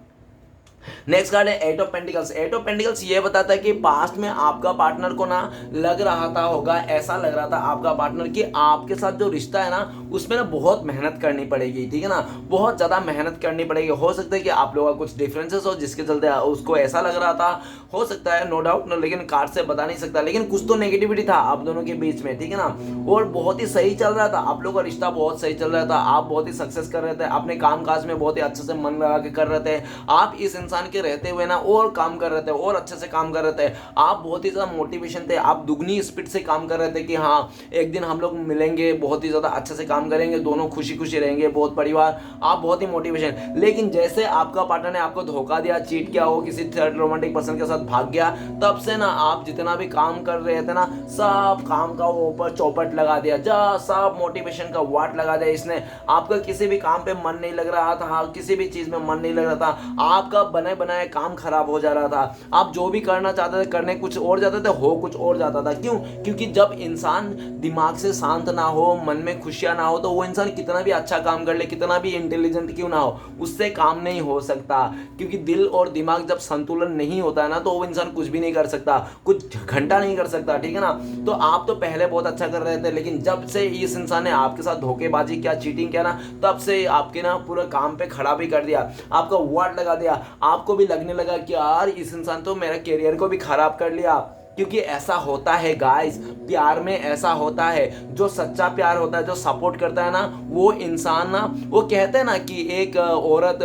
नेक्स्ट कार्ड है eight of pentacles. Eight of pentacles ये बताता है कि पास्ट में आपका पार्टनर को ना लग रहा था होगा, ऐसा लग रहा था आपका पार्टनर कि आपके साथ जो रिश्ता है ना उसमें ना बहुत मेहनत करनी पड़ेगी, ठीक है ना, बहुत ज़्यादा मेहनत करनी पड़ेगी। हो सकता है कि आप लोगों का कुछ डिफरेंसेस हो जिसके चलते उसको ऐसा लग रहा था, हो सकता है, नो डाउट, लेकिन कार्ड से बता नहीं सकता, लेकिन कुछ तो नेगेटिविटी था आप दोनों के बीच में, ठीक है ना। और बहुत ही सही चल रहा था, आप लोगों का रिश्ता बहुत सही चल रहा था, आप बहुत ही सक्सेस कर रहे थे, अपने काम काज में बहुत ही अच्छे से मन लगा के कर रहे थे, आप इस इंसान के रहते हुए ना और काम कर रहे थे और अच्छे से काम कर रहे थे, आप बहुत ही ज़्यादा मोटिवेशन थे, आप दुगनी स्पीड से काम कर रहे थे कि हाँ एक दिन हम लोग मिलेंगे, बहुत ही ज़्यादा अच्छे से काम करेंगे, दोनों खुशी खुशी रहेंगे, बहुत परिवार, आप बहुत ही मोटिवेशन। लेकिन जैसे आपका पार्टनर ने आपको धोखा दिया, चीट किया, हो किसी थर्ड रोमांटिक पर्सन के साथ भाग गया, तब से ना आप जितना भी काम कर रहे थे ना सब काम का ऊपर चौपट लगा दिया, सब मोटिवेशन का वाट लगा दिया इसने। आपका किसी भी काम पे मन नहीं लग रहा था, किसी भी चीज़ में मन नहीं लग रहा था, आपका बने बनाए काम खराब हो जा रहा था, आप जो भी करना चाहते थे करने कुछ और जाते थे, हो कुछ और जाता था। क्यों? क्योंकि जब इंसान दिमाग से शांत ना हो, मन में खुशियां ना हो, तो वो इंसान कितना भी अच्छा काम कर ले, कितना भी इंटेलिजेंट क्यों ना हो, उससे काम नहीं हो सकता। क्योंकि दिल और दिमाग जब संतुलन नहीं होता है ना तो वो इंसान कुछ भी नहीं कर सकता, कुछ घंटा नहीं कर सकता, ठीक है ना। तो आप तो पहले बहुत अच्छा कर रहे थे, लेकिन जब से इस इंसान ने आपके साथ धोखेबाजी किया, चीटिंग किया ना, तब से आपके ना पूरे काम पे खड़ा भी कर दिया, आपका वाट लगा दिया, आपको भी लगने लगा कि यार इस इंसान तो मेरा करियर को भी खराब कर लिया। क्योंकि ऐसा होता है गाइस, प्यार में ऐसा होता है, जो सच्चा प्यार होता है, जो सपोर्ट करता है ना, वो इंसान ना, वो कहते हैं ना कि एक औरत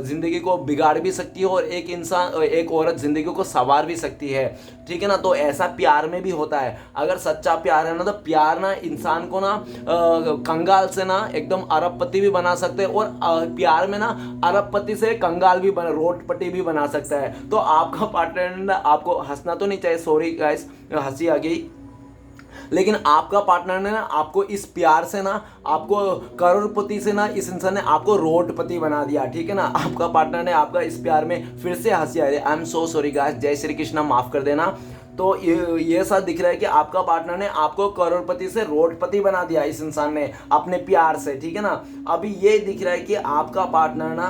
जिंदगी को बिगाड़ भी सकती है और एक औरत जिंदगी को संवार भी सकती है, ठीक है ना। तो ऐसा प्यार में भी होता है। अगर सच्चा प्यार है ना तो प्यार ना इंसान को ना कंगाल से ना एकदम अरबपति भी बना सकते हैं, और प्यार में ना अरबपति से कंगाल भी बना, रोडपति भी बना सकता है। तो आपका पार्टनर ना, आपको हंसना तो नहीं चाहिए, सॉरी गाइस, हंसी आ गई, लेकिन आपका पार्टनर ने ना आपको इस प्यार से ना, आपको करोड़पति से ना, इस इंसान ने आपको रोडपति बना दिया, ठीक है ना। आपका पार्टनर ने आपका इस प्यार में फिर से हंसी आ रही है। I am so sorry guys, जय श्री कृष्णा, माफ कर देना। तो ये सब दिख रहा है कि आपका पार्टनर ने आपको करोड़पति से रोडपति बना दिया इस इंसान ने अपने प्यार से, ठीक है ना। अभी ये दिख रहा है कि आपका पार्टनर ना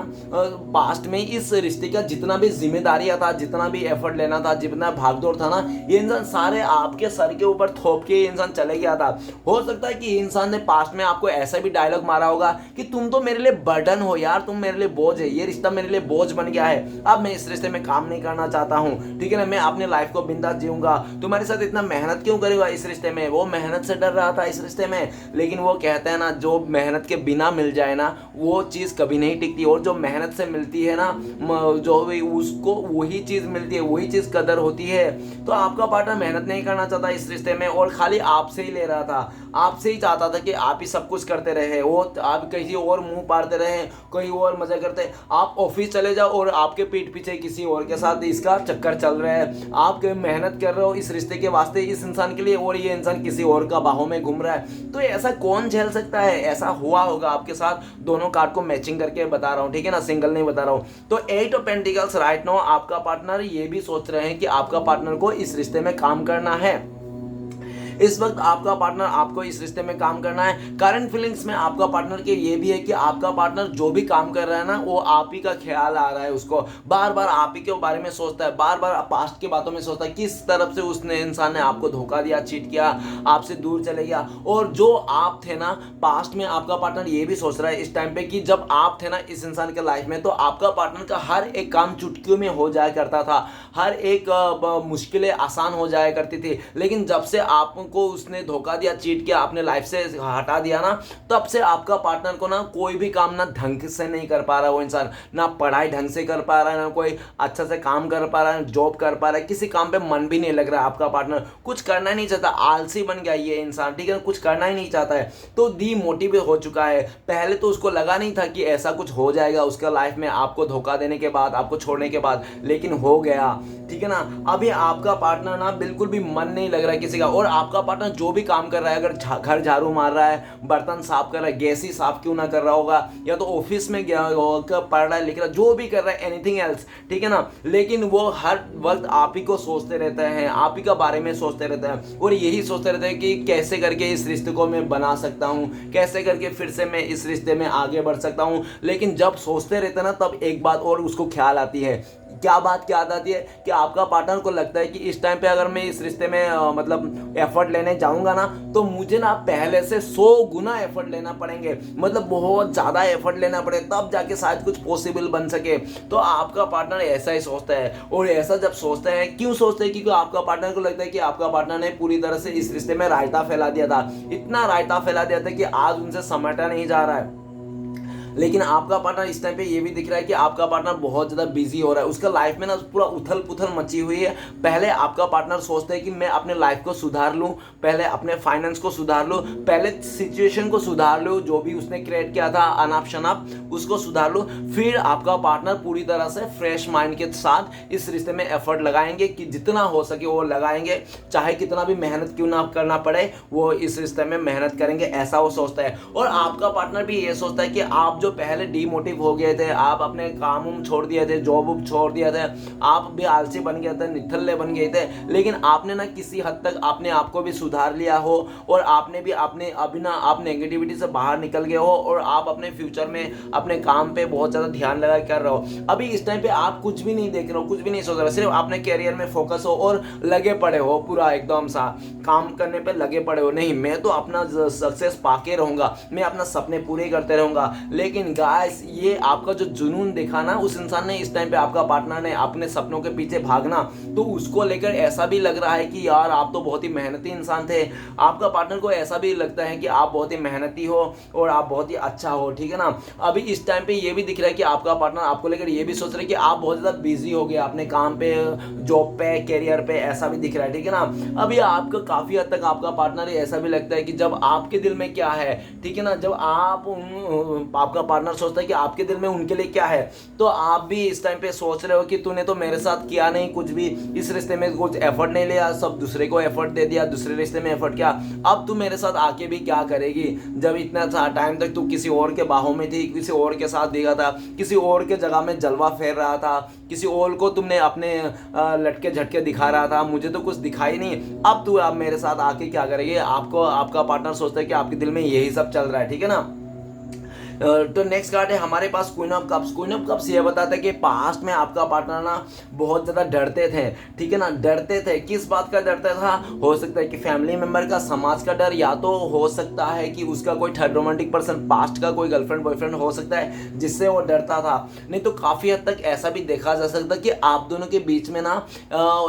पास्ट में इस रिश्ते का जितना भी जिम्मेदारियां था, जितना भी एफर्ट लेना था, जितना भागदौड़ था ना, ये इंसान सारे आपके सर के ऊपर थोप के ये इंसान चले गया था। हो सकता है कि इंसान ने पास्ट में आपको ऐसा भी डायलॉग मारा होगा कि तुम तो मेरे लिए बर्डन हो यार, तुम मेरे लिए बोझ है, ये रिश्ता मेरे लिए बोझ बन गया है, अब मैं इस रिश्ते में काम नहीं करना चाहता हूँ, ठीक है ना, मैं अपनी लाइफ को बिंदास जीऊंगा, तुम्हारे साथ इतना मेहनत क्यों करेगा इस रिश्ते में। वो मेहनत से डर रहा था इस रिश्ते में, लेकिन वो कहते हैं ना, जो मेहनत के बिना मिल जाए ना वो चीज़ कभी नहीं टिकती, और जो मेहनत से मिलती है ना, जो भी उसको वही चीज़ मिलती है, वही चीज़ कदर होती है। तो आपका पार्टनर मेहनत नहीं करना चाहता इस रिश्ते में, और खाली आपसे ही ले रहा था, आपसे ही चाहता था कि आप ही सब कुछ करते रहे, वो आप कहीं और मुंह पाड़ते रहे, कहीं और मजा करते, आप ऑफिस चले जाओ और आपके पीठ पीछे किसी और के साथ इसका चक्कर चल रहा है, आप मेहनत कर रहे हो इस रिश्ते के वास्ते इस इंसान के लिए, और ये इंसान किसी और का बाहों में घूम रहा है। तो ऐसा कौन झेल सकता है? ऐसा हुआ होगा आपके साथ, दोनों कार्ड को मैचिंग करके बता रहा हूँ, ठीक है ना, सिंगल नहीं बता रहा हूँ। तो 8 ऑफ पेंटिकल्स राइट नाउ आपका पार्टनर ये भी सोच रहे हैं कि आपका पार्टनर को इस रिश्ते में काम करना है। इस वक्त आपका पार्टनर आपको इस रिश्ते में काम करना है। करंट फीलिंग्स में आपका पार्टनर के ये भी है कि आपका पार्टनर जो भी काम कर रहा है ना, वो आप ही का ख्याल आ रहा है, उसको बार बार आप ही के बारे में सोचता है, बार बार पास्ट के बातों में सोचता है, किस तरफ से उसने इंसान ने आपको धोखा दिया, चीट किया, आपसे दूर चले गया। और जो आप थे ना पास्ट में, आपका पार्टनर ये भी सोच रहा है इस टाइम पे कि जब आप थे ना इस इंसान के लाइफ में, तो आपका पार्टनर का हर एक काम चुटकियों में हो जाया करता था, हर एक मुश्किलें आसान हो जाया करती थी। लेकिन जब से आप को उसने धोखा दिया, चीट किया, अपने लाइफ से हटा दिया ना, तब से आपका पार्टनर को ना कोई भी काम ना ढंग से नहीं कर पा रहा वो इंसान, ना पढ़ाई ढंग से कर पा रहा है, ना कोई अच्छा से काम कर पा रहा है, जॉब कर पा रहा है, किसी काम पे मन भी नहीं लग रहा है। आपका पार्टनर कुछ करना ही नहीं चाहता, आलसी बन गया ये इंसान, ठीक है, कुछ करना ही नहीं चाहता है, तो डीमोटिवेट हो चुका है। पहले तो उसको लगा नहीं था कि ऐसा कुछ हो जाएगा उसका लाइफ में, आपको धोखा देने के बाद, आपको छोड़ने के बाद, लेकिन हो गया, ठीक है ना। अभी आपका पार्टनर ना बिल्कुल भी मन नहीं लग रहा है किसी का, और आपका पार्टनर जो भी काम कर रहा है, अगर घर झाड़ू मार रहा है, बर्तन साफ कर रहा है, गैस ही साफ क्यों ना कर रहा होगा, या तो ऑफिस में गया होगा, पढ़ रहा है, लिख रहा है, जो भी कर रहा है, एनीथिंग एल्स, ठीक है ना, लेकिन वो हर वक्त आप ही को सोचते रहते हैं, आप ही का बारे में सोचते रहते हैं, और यही सोचते रहते हैं कि कैसे करके इस रिश्ते को मैं बना सकता हूँ, कैसे करके फिर से मैं इस रिश्ते में आगे बढ़ सकता हूँ। लेकिन जब सोचते रहते हैं ना, तब एक बात और उसको ख्याल आती है। क्या बात क्या आती है कि आपका पार्टनर को लगता है कि इस टाइम पे अगर मैं इस रिश्ते में मतलब एफर्ट लेने जाऊंगा ना, तो मुझे ना पहले से 100 गुना एफर्ट लेना पड़ेंगे, मतलब बहुत ज़्यादा एफर्ट लेना पड़े, तब जाके शायद कुछ पॉसिबल बन सके। तो आपका पार्टनर ऐसा ही सोचता है, और ऐसा जब सोचते हैं, क्यों सोचते हैं, क्योंकि आपका पार्टनर को लगता है कि आपका पार्टनर ने पूरी तरह से इस रिश्ते में रायता फैला दिया था, इतना रायता फैला दिया था कि आज उनसे समेटा नहीं जा रहा है। लेकिन आपका पार्टनर इस टाइम पे ये भी दिख रहा है कि आपका पार्टनर बहुत ज़्यादा बिजी हो रहा है, उसका लाइफ में ना पूरा उथल पुथल मची हुई है। पहले आपका पार्टनर सोचता है कि मैं अपने लाइफ को सुधार लूँ, पहले अपने फाइनेंस को सुधार लूँ, पहले सिचुएशन को सुधार लूँ, जो भी उसने क्रिएट किया था अनाप शनाप उसको सुधार लूँ, फिर आपका पार्टनर पूरी तरह से फ्रेश माइंड के साथ इस रिश्ते में एफर्ट लगाएंगे, कि जितना हो सके वो लगाएंगे, चाहे कितना भी मेहनत क्यों ना करना पड़े, वो इस रिश्ते में मेहनत करेंगे, ऐसा वो सोचता है। और आपका पार्टनर भी ये सोचता है कि आप जो पहले डीमोटिव हो गए थे, आप अपने काम छोड़ दिए थे, जॉब छोड़ दिया था, आप भी आलसी बन गए थे, निठल्ले बन गए थे, लेकिन आपने ना किसी हद तक अपने आप को भी सुधार लिया हो, और आपने भी अपने अभी ना आप नेगेटिविटी से बाहर निकल गए हो, और आप अपने फ्यूचर में अपने काम पे बहुत ज़्यादा ध्यान लगा कर रहे हो। अभी इस टाइम पे आप कुछ भी नहीं देख रहे हो, कुछ भी नहीं सोच रहे हो, सिर्फ अपने कैरियर में फोकस हो और लगे पड़े हो, पूरा एकदम सा काम करने पे लगे पड़े हो। नहीं, मैं तो अपना सक्सेस पाके रहूंगा, मैं अपना सपने पूरे करते रहूंगा। लेकिन गाइस, ये आपका जो जुनून देखा ना उस इंसान ने, इस टाइम पे आपका पार्टनर ने अपने सपनों के पीछे भागना, तो उसको लेकर ऐसा भी लग रहा है कि यार आप तो बहुत ही मेहनती इंसान थे। आपका पार्टनर को ऐसा भी लगता है कि आप बहुत ही मेहनती हो और आप बहुत ही अच्छा हो, ठीक है ना। अभी इस टाइम पे ये भी दिख रहा है कि आपका पार्टनर आपको लेकर ये भी सोच रहा है कि आप बहुत ज़्यादा बिजी हो गए अपने काम पे, जॉब पे, कैरियर पे, ऐसा भी दिख रहा है, ठीक है ना। अभी आपका काफ़ी हद तक आपका पार्टनर ऐसा भी लगता है कि जब आपके दिल में क्या है, ठीक है ना, जब आपका पार्टनर सोचता है कि आपके दिल में उनके लिए क्या है, तो आप भी इस टाइम पे सोच रहे हो कि तूने तो मेरे साथ किया नहीं कुछ भी, इस रिश्ते में कुछ एफर्ट नहीं लिया, सब दूसरे को एफर्ट दे दिया, दूसरे रिश्ते में एफर्ट किया, अब तू मेरे साथ आके भी क्या करेगी, जब इतना टाइम तक तू किसी और के बाहों में थी, किसी और के साथ दिखा था, किसी और के जगह में जलवा फेर रहा था, किसी और को तुमने अपने लटके झटके दिखा रहा था, मुझे तो कुछ दिखाई नहीं, अब तू अब मेरे साथ आके क्या करेगी। आपको आपका पार्टनर सोचता है कि आपके दिल में यही सब चल रहा है, ठीक है ना। तो नेक्स्ट कार्ड है हमारे पास queen of cups. Queen of cups ये बताता है कि पास्ट में आपका पार्टनर ना बहुत ज़्यादा डरते थे, ठीक है ना, डरते थे। किस बात का डरता था? हो सकता है कि फैमिली मेंबर का, समाज का डर, या तो हो सकता है कि उसका कोई थर्ड रोमांटिक पर्सन, पास्ट का कोई गर्लफ्रेंड बॉयफ्रेंड हो सकता है जिससे वो डरता था। नहीं तो काफ़ी हद तक ऐसा भी देखा जा सकता है कि आप दोनों के बीच में ना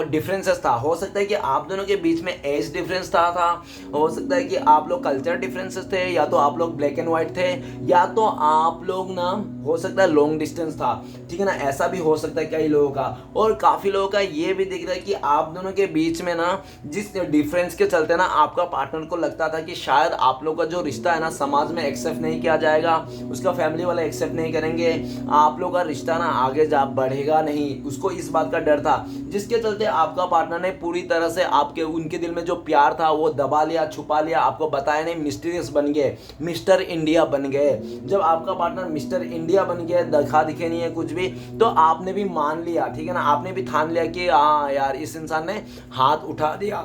डिफरेंसेस था। हो सकता है कि आप दोनों के बीच में एज डिफरेंस था, हो सकता है कि आप लोग कल्चर डिफरेंसेस थे, या तो आप लोग ब्लैक एंड व्हाइट थे, या तो आप लोग ना हो सकता है लॉन्ग डिस्टेंस था, ठीक है ना, ऐसा भी हो सकता है कई लोगों का। और काफ़ी लोगों का ये भी दिख रहा है कि आप दोनों के बीच में ना जिस डिफरेंस के चलते ना आपका पार्टनर को लगता था कि शायद आप लोग का जो रिश्ता है ना समाज में एक्सेप्ट नहीं किया जाएगा, उसका फैमिली वाले एक्सेप्ट नहीं करेंगे, आप लोग का रिश्ता ना आगे जा बढ़ेगा नहीं, उसको इस बात का डर था, जिसके चलते आपका पार्टनर ने पूरी तरह से आपके उनके दिल में जो प्यार था वो दबा लिया, छुपा लिया, आपको बताया नहीं, मिस्टीरियस बन गए, मिस्टर इंडिया बन गए। जब आपका पार्टनर मिस्टर इंडिया बन गया, दिखा दिखे नहीं है कुछ भी, तो आपने भी मान लिया, ठीक है ना, आपने भी ठान लिया कि हाँ यार इस इंसान ने हाथ उठा दिया।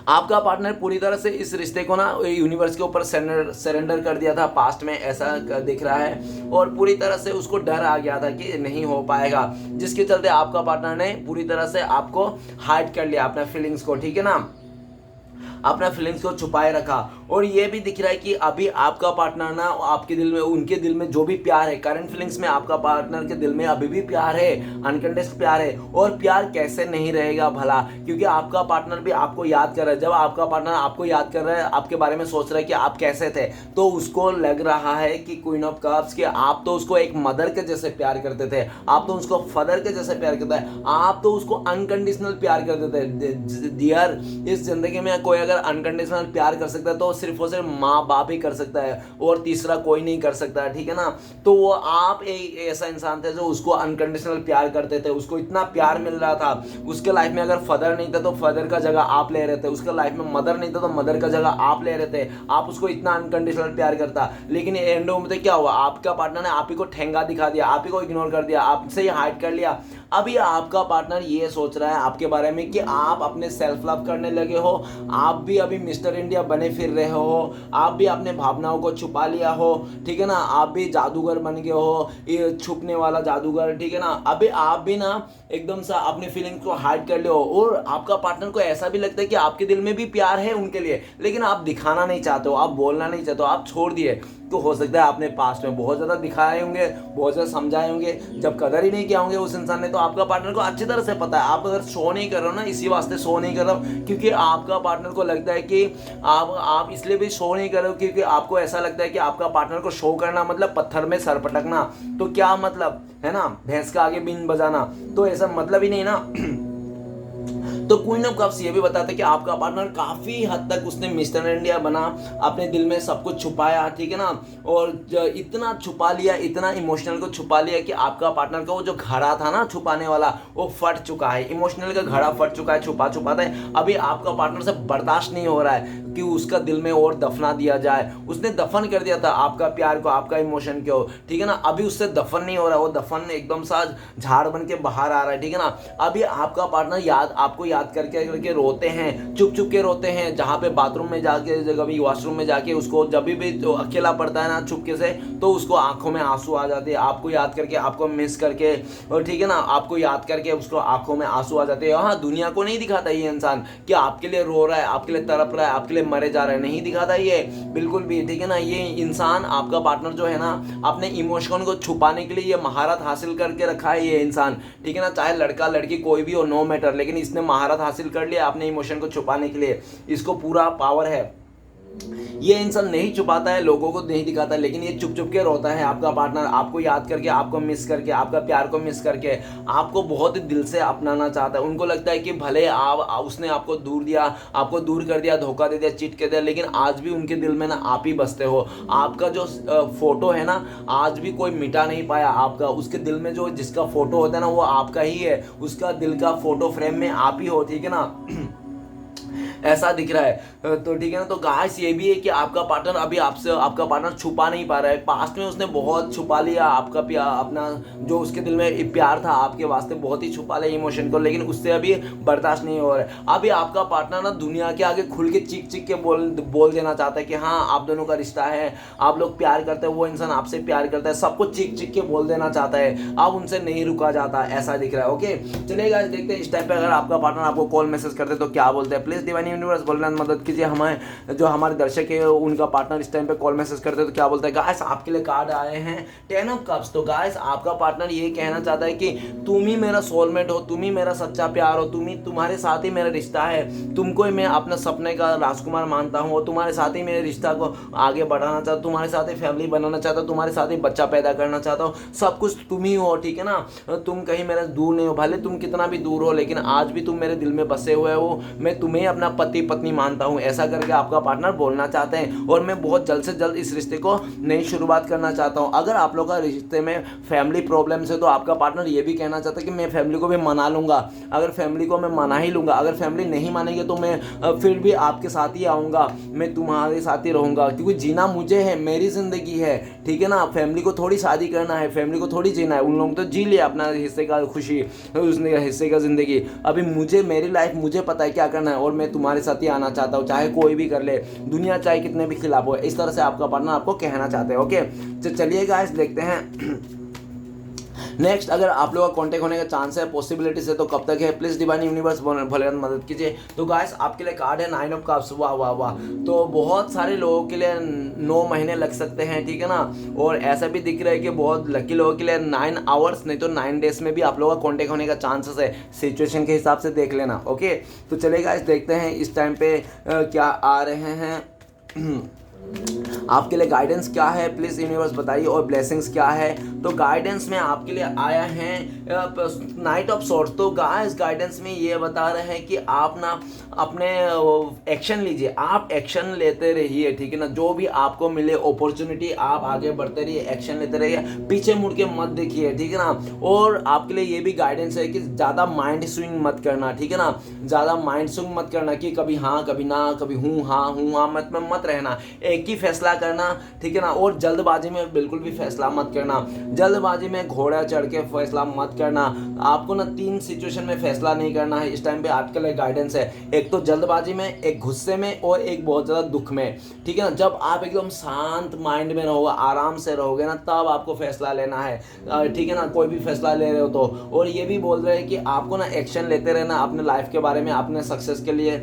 आपका पार्टनर पूरी तरह से इस रिश्ते को ना यूनिवर्स के ऊपर सरेंडर कर दिया था पास्ट में, ऐसा दिख रहा है, और पूरी तरह से उसको डर आ गया था कि नहीं हो पाएगा, जिसके चलते आपका पार्टनर ने पूरी तरह से आपको हाइड कर लिया अपने फीलिंग्स को, ठीक है ना। अपना फीलिंग्स को छुपाए रखा। और ये भी दिख रहा है कि अभी आपका पार्टनर ना आपके दिल में, उनके दिल में जो भी प्यार है, करंट फीलिंग्स में आपका पार्टनर के दिल में अभी भी प्यार है, अनकंडीशनल प्यार है। और प्यार कैसे नहीं रहेगा भला, क्योंकि आपका पार्टनर भी आपको याद कर रहा है। जब आपका पार्टनर आपको याद कर रहा है, आपके बारे में सोच रहा है कि आप कैसे थे, तो उसको लग रहा है कि क्वीन ऑफ कप्स कि आप तो उसको एक मदर के जैसे प्यार करते थे, आप तो उसको फादर के जैसे प्यार करते हैं, आप तो उसको अनकंडीशनल प्यार करते थे। डियर, इस जिंदगी में कोई अगर अनकंडीशनल प्यार कर सकता है तो सिर्फ और सिर्फ माँ बाप ही कर सकता है, और तीसरा कोई नहीं कर सकता है, ठीक है ना। तो वो आप एक ऐसा इंसान थे जो उसको अनकंडीशनल प्यार करते थे, उसको इतना प्यार मिल रहा था। उसके लाइफ में अगर फादर नहीं था तो फादर का जगह आप ले रहे थे, उसके लाइफ में मदर नहीं था तो मदर का जगह आप ले रहे थे, आप उसको इतना अनकंडीशनल प्यार करता। लेकिन एंड में क्या हुआ, आपका पार्टनर ने आप ही को ठेंगा दिखा दिया, आप ही को इग्नोर कर दिया, आपसे ही हाइड कर लिया। अभी आपका पार्टनर ये सोच रहा है आपके बारे में कि आप अपने सेल्फ लव करने लगे हो, आप भी अभी मिस्टर इंडिया बने फिर रहे हो, आप भी अपने भावनाओं को छुपा लिया हो, ठीक है ना, आप भी जादूगर बन गए हो, ये छुपने वाला जादूगर, ठीक है ना। अभी आप भी ना एकदम सा अपने फीलिंग्स को हाइड कर लो, और आपका पार्टनर को ऐसा भी लगता है कि आपके दिल में भी प्यार है उनके लिए, लेकिन आप दिखाना नहीं चाहते हो, आप बोलना नहीं चाहते हो, आप छोड़ दिए। तो हो सकता है आपने पास्ट में बहुत ज़्यादा दिखाए होंगे, बहुत ज़्यादा समझाए होंगे, जब कदर ही नहीं किया होंगे उस इंसान ने। तो आपका पार्टनर को अच्छी तरह से पता है। आप अगर शो नहीं कर रहे हो ना, इसी वास्ते शो नहीं कर रहे हो क्योंकि आपका पार्टनर को लगता है कि आप इसलिए भी शो नहीं कर रहे हो क्योंकि आपको ऐसा लगता है कि आपका पार्टनर को शो करना मतलब पत्थर में सर पटकना। तो क्या मतलब है ना, भैंस का आगे बीन बजाना, तो ऐसा मतलब ही नहीं ना। तो क्वीन ऑफ कप्स ये भी बताता है कि आपका पार्टनर काफी हद तक उसने मिस्टर इंडिया बना, अपने दिल में सब कुछ छुपाया, ठीक है ना, और इतना छुपा लिया, इतना इमोशनल को छुपा लिया कि आपका पार्टनर का वो जो घड़ा था ना छुपाने वाला, वो फट चुका है, इमोशनल का घड़ा फट चुका है, छुपा छुपाता है। अभी आपका पार्टनर से बर्दाश्त नहीं हो रहा है कि उसका दिल में और दफना दिया जाए। उसने दफन कर दिया था आपका प्यार को, आपका इमोशन को, ठीक है ना। अभी उससे दफन नहीं हो रहा, वो दफन एकदम सा झाड़ बन के बाहर आ रहा है, ठीक है ना। अभी आपका पार्टनर आपको याद करके करके रोते हैं, चुप चुप के रोते हैं, जहाँ पे बाथरूम में जाके, कभी वॉशरूम में जाके, उसको जब भी तो अकेला पड़ता है ना चुपके से, तो उसको आंखों में आंसू आ जाते हैं, आपको याद करके, आपको मिस करके, और ठीक है ना, आपको याद करके उसको आंखों में आंसू आ जाते हैं। हाँ, दुनिया को नहीं दिखाता ये इंसान कि आपके लिए रो रहा है, आपके लिए तड़प रहा है, आपके लिए मरे जा रहा है, नहीं दिखाता ये बिल्कुल भी, ठीक है ना। ये इंसान, आपका पार्टनर जो है ना, अपने इमोशन को छुपाने के लिए ये महारत हासिल करके रखा है ये इंसान, ठीक है ना। चाहे लड़का लड़की कोई भी हो, नो मैटर, लेकिन इसने महारत हासिल कर लिया अपने इमोशन को छुपाने के लिए, इसको पूरा पावर है। ये इंसान नहीं छुपाता है, लोगों को नहीं दिखाता, लेकिन ये चुप चुप के रोता है। आपका पार्टनर आपको याद करके, आपको मिस करके, आपका प्यार को मिस करके, आपको बहुत ही दिल से अपनाना चाहता है। उनको लगता है कि भले उसने आपको दूर दिया, आपको दूर कर दिया, धोखा दे दिया, चीट कर दिया, लेकिन आज भी उनके दिल में ना आप ही बसते हो। आपका जो फोटो है ना, आज भी कोई मिटा नहीं पाया आपका। उसके दिल में जो जिसका फोटो होता है ना, वो आपका ही है, उसका दिल का फोटो फ्रेम में आप ही हो, ठीक है ना। ऐसा दिख रहा है, तो ठीक है ना। तो गाइस ये भी है कि आपका पार्टनर अभी आपसे, आपका पार्टनर छुपा नहीं पा रहा है। पास्ट में उसने बहुत छुपा लिया आपका प्यार, अपना जो उसके दिल में प्यार था आपके वास्ते, बहुत ही छुपा लिया इमोशन को, लेकिन उससे अभी बर्दाश्त नहीं हो रहा है। अभी आपका पार्टनर ना दुनिया के आगे खुल के चीख चीख के बोल देना चाहता है कि हाँ, आप दोनों का रिश्ता है, आप लोग प्यार करते हो, वो इंसान आपसे प्यार करता है, सबको चीख चीख के बोल देना चाहता है। अब उनसे नहीं रुका जाता, ऐसा दिख रहा है। ओके, चलिए गाइस देखते हैं इस टाइम पे अगर आपका पार्टनर आपको कॉल मैसेज करते तो क्या बोलते हैं। प्लीज डिवाइन यूनिवर्स बोलना मदद कीजिए, हमें जो हमारे दर्शक है उनका पार्टनर इस टाइम पे कॉल मैसेज करते तो क्या बोलता है। गाइस आपके लिए कार्ड आए हैं 10 ऑफ कप्स। तो गाइस आपका पार्टनर ये कहना चाहता है कि तुम ही मेरा सोलमेट हो, तुम ही मेरा सच्चा प्यार हो, तुम्हारे साथ ही मेरा रिश्ता है, तुमको ही मैं अपना सपने का राजकुमार मानता हूँ, और तुम्हारे साथ ही मेरे रिश्ता को आगे बढ़ाना चाहता हूँ, तुम्हारे साथ ही फैमिली बनाना चाहता हूँ, तुम्हारे साथ ही बच्चा पैदा करना चाहता हूँ, सब कुछ तुम ही हो, ठीक है ना। तुम कहीं मेरे दूर नहीं हो, भले तुम कितना भी दूर हो, लेकिन आज भी तुम मेरे दिल में बसे हुए हो, मैं तुम्हें अपना पति पत्नी मानता हूं। ऐसा करके आपका पार्टनर बोलना चाहते हैं, और मैं बहुत जल्द से जल्द इस रिश्ते को नई शुरुआत करना चाहता हूं। अगर आप लोग का रिश्ते में फैमिली प्रॉब्लम्स है तो आपका पार्टनर ये भी कहना चाहता है कि मैं फैमिली को भी मना लूंगा, अगर फैमिली को मैं मना ही लूंगा, अगर फैमिली नहीं मानेंगे तो मैं फिर भी आपके साथ ही आऊँगा, मैं तुम्हारे साथ ही रहूँगा, क्योंकि जीना मुझे है, मेरी ज़िंदगी है, ठीक है ना। फैमिली को थोड़ी शादी करना है, फैमिली को थोड़ी जीना है, उन लोगों तो जी लिया अपना हिस्से का खुशी, उसने हिस्से का ज़िंदगी। अभी मुझे, मेरी लाइफ मुझे पता है क्या करना है, और मैं तुम्हारे साथ ही आना चाहता हूँ, चाहे कोई भी कर ले, दुनिया चाहे कितने भी खिलाफ हो। इस तरह से आपका पार्टनर आपको कहना चाहते हैं। ओके, तो चलिए गाइस देखते हैं नेक्स्ट, अगर आप लोगों का कांटेक्ट होने का चांस है, पॉसिबिलिटीज है, तो कब तक है? प्लीज डिवाइन यूनिवर्स भले मदद कीजिए। तो गाइस आपके लिए कार्ड है 9 ऑफ कप्स। वाह वाह वाह। तो बहुत सारे लोगों के लिए 9 महीने लग सकते हैं, ठीक है ना। और ऐसा भी दिख रहा है कि बहुत लकी लोगों के लिए 9 आवर्स नहीं तो 9 डेज में भी आप लोगों का कांटेक्ट होने का चांसेस है। सिचुएशन के हिसाब से देख लेना। ओके, तो चलिए गाइस देखते हैं इस टाइम पे क्या आ रहे हैं आपके लिए गाइडेंस क्या है, प्लीज यूनिवर्स बताइए, और ब्लेसिंग्स क्या है। तो गाइडेंस में आपके लिए आया है नाइट ऑफ सॉर्ड्स। तो गाइस गाइडेंस में ये बता रहे हैं कि आप ना अपने एक्शन लीजिए, आप एक्शन लेते रहिए, ठीक है ना। जो भी आपको मिले अपॉर्चुनिटी आप आगे बढ़ते रहिए, एक्शन लेते रहिए, पीछे मुड़ के मत देखिए, ठीक है ना। और आपके लिए ये भी गाइडेंस है कि ज़्यादा माइंड स्विंग मत करना, ठीक है ना। ज़्यादा माइंड स्विंग मत करना कि कभी हाँ कभी ना, कभी हूँ हाँ मत रहना। एक ही फैसला करना, ठीक है ना। और जल्दबाजी में बिल्कुल भी फैसला मत करना। जल्दबाजी में घोड़ा चढ़ के फैसला मत करना। आपको ना 3 सिचुएशन में फैसला नहीं करना है इस टाइम पे। आपके लिए गाइडेंस है, एक तो जल्दबाजी में, एक गुस्से में, और एक बहुत ज़्यादा दुख में, ठीक है ना। जब आप एकदम शांत माइंड में रहोगे, आराम से रहोगे ना, तब आपको फैसला लेना है, ठीक है ना। कोई भी फैसला ले रहे हो तो। और ये भी बोल रहे हैं कि आपको ना एक्शन लेते रहना अपने लाइफ के बारे में, अपने सक्सेस के लिए,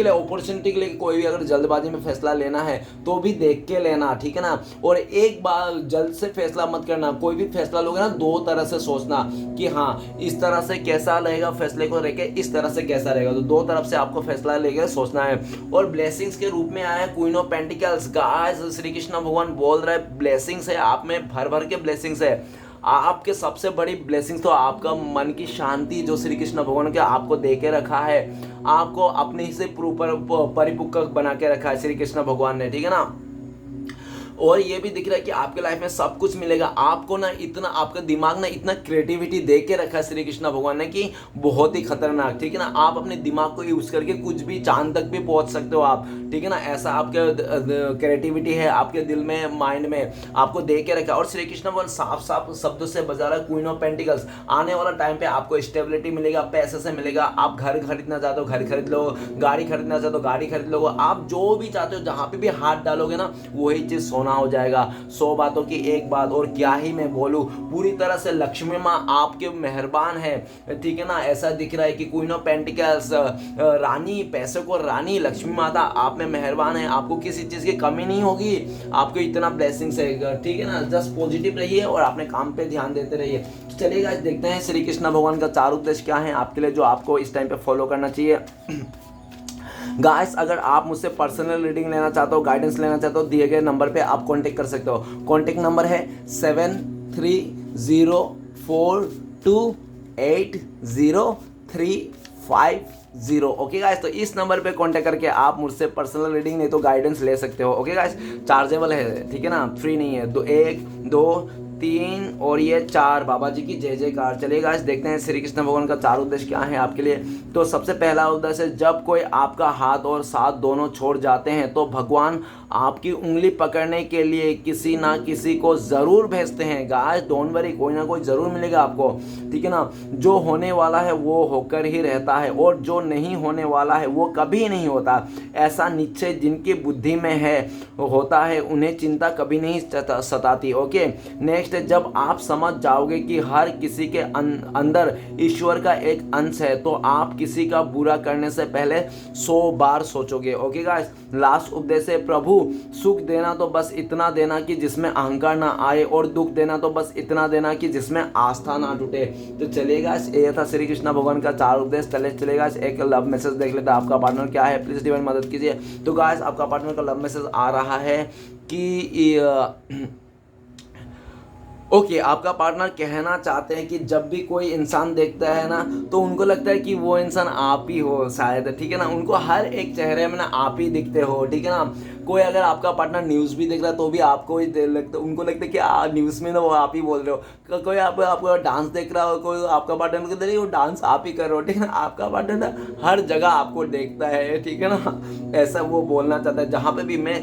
अपॉर्चुनिटी के लिए। कोई भी अगर जल्दबाजी में फैसला लेना है तो भी देख के लेना, ठीक है ना। और एक बार जल्द से फैसला मत करना। कोई भी फैसला लोगे ना 2 तरह से सोचना कि हाँ इस तरह से कैसा रहेगा, फैसले को लेके इस तरह से कैसा रहेगा। तो 2 तरफ से आपको फैसला लेके सोचना है। और ब्लेसिंग्स के रूप में आया है queen of pentacles. Guys Shri Krishna भगवान बोल रहे हैं ब्लेसिंग्स है आप में, भर भर के ब्लेसिंग्स है। आपके सबसे बड़ी ब्लेसिंग्स तो आपका मन की शांति जो श्री कृष्ण भगवान के आपको दे के रखा है, आपको अपने ही से परिपक्व बना के रखा है श्री कृष्ण भगवान ने, ठीक है ना। और ये भी दिख रहा है कि आपके लाइफ में सब कुछ मिलेगा आपको ना। इतना आपका दिमाग ना इतना क्रिएटिविटी दे के रखा है श्री कृष्ण भगवान ने कि बहुत ही खतरनाक, ठीक है ना। आप अपने दिमाग को यूज करके कुछ भी चांद तक भी पहुंच सकते हो आप, ठीक है ना। ऐसा आपके क्रिएटिविटी है आपके दिल में, माइंड में आपको दे के रखा है। और श्री कृष्ण भगवान साफ साफ शब्दों से बजा रहा है क्वीन ऑफ पेंटिकल्स। आने वाला टाइम पे आपको स्टेबिलिटी मिलेगा, पैसे से मिलेगा। आप घर खरीदना चाहते हो घर खरीद लो, गाड़ी खरीदना चाहते हो गाड़ी खरीद लो। आप जो भी चाहते हो जहां पे भी हाथ डालोगे ना वही चीज हो जाएगा। 100 बातों की एक बात, और क्या ही मैं बोलूं, पूरी तरह से लक्ष्मी माँ आपके मेहरबान है, ठीक है ना। ऐसा दिख रहा है कि क्वीन ऑफ पेंटिकल्स रानी, पैसे को रानी, लक्ष्मी माता आप में मेहरबान है। आपको किसी चीज की कमी नहीं होगी, आपको इतना ब्लेसिंग्स है, ठीक है ना। जस्ट पॉजिटिव रहिए और अपने काम पे ध्यान देते रहिए। तो चलिए गाइस देखते हैं श्री कृष्ण भगवान का 4 उपदेश क्या है आपके लिए, जो आपको इस टाइम पे फॉलो करना चाहिए। गाइस अगर आप मुझसे पर्सनल रीडिंग लेना चाहते हो, गाइडेंस लेना चाहते हो, दिए गए नंबर पे आप कांटेक्ट कर सकते हो। कांटेक्ट नंबर है 7304280350। ओके गाइस, तो इस नंबर पे कांटेक्ट करके आप मुझसे पर्सनल रीडिंग नहीं तो गाइडेंस ले सकते हो। ओके गाइस, चार्जेबल है, ठीक है ना, फ्री नहीं है। 1 2 3 और ये 4 बाबा जी की जय जयकार। चलिए गाइस देखते हैं श्री कृष्ण भगवान का 4 उद्देश्य क्या है आपके लिए। तो सबसे पहला उद्देश्य है, जब कोई आपका हाथ और साथ दोनों छोड़ जाते हैं तो भगवान आपकी उंगली पकड़ने के लिए किसी ना किसी को जरूर भेजते हैं। गाइस डोंट वरी, कोई ना कोई जरूर मिलेगा आपको, ठीक है ना। जो होने वाला है वो होकर ही रहता है, और जो नहीं होने वाला है वो कभी नहीं होता। ऐसा निश्चय जिनकी बुद्धि में है होता है, उन्हें चिंता कभी नहीं सताती। ओके नेक्स्ट, जब आप समझ जाओगे कि हर किसी के अंदर ईश्वर का एक अंश है तो आप किसी का बुरा करने से पहले 100 बार सोचोगे। ओके गाइस, लास्ट उपदेश है, प्रभु सुख देना तो बस इतना देना कि जिसमें अहंकार ना आए, और दुख देना तो बस इतना देना कि जिसमें आस्था ना टूटे। तो चलिएगा, ये था श्री कृष्ण भगवान का 4 उपदेश। चलेगा एक लव मैसेज देख लेते हैं आपका पार्टनर क्या है, प्लीज डिवाइन मदद कीजिए। तो गाइस आपका पार्टनर का लव मैसेज आ रहा है कि ओके आपका पार्टनर कहना चाहते हैं कि जब भी कोई इंसान देखता है ना तो उनको लगता है कि वो इंसान आप ही हो शायद, ठीक है ना। उनको हर एक चेहरे में ना आप ही दिखते हो, ठीक है ना। कोई अगर आपका पार्टनर न्यूज़ भी देख रहा है तो भी आपको ही लगता, उनको लगता है कि न्यूज़ में ना वो आप ही बोल रहे हो। कोई आपको डांस देख रहा हो, कोई आपका पार्टनर को देख वो डांस आप ही कर रहे हो, ठीक है ना। आपका पार्टनर ना हर जगह आपको देखता है, ठीक है ना। ऐसा वो बोलना चाहता है। जहाँ पे भी मैं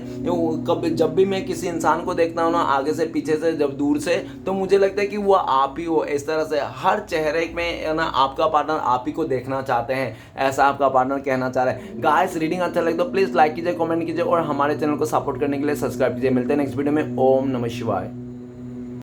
जब भी मैं किसी इंसान को देखता हूँ ना, आगे से पीछे से जब दूर से, तो मुझे लगता है कि वो आप ही हो। इस तरह से हर चेहरे में ना आपका पार्टनर आप ही को देखना चाहते हैं, ऐसा आपका पार्टनर कहना चाह रहा है। गाइस रीडिंग अच्छा लगे तो प्लीज लाइक कीजिए, कमेंट कीजिए, और हमारे चैनल को सपोर्ट करने के लिए सब्सक्राइब कीजिए। मिलते हैं नेक्स्ट वीडियो में। ओम नमः शिवाय।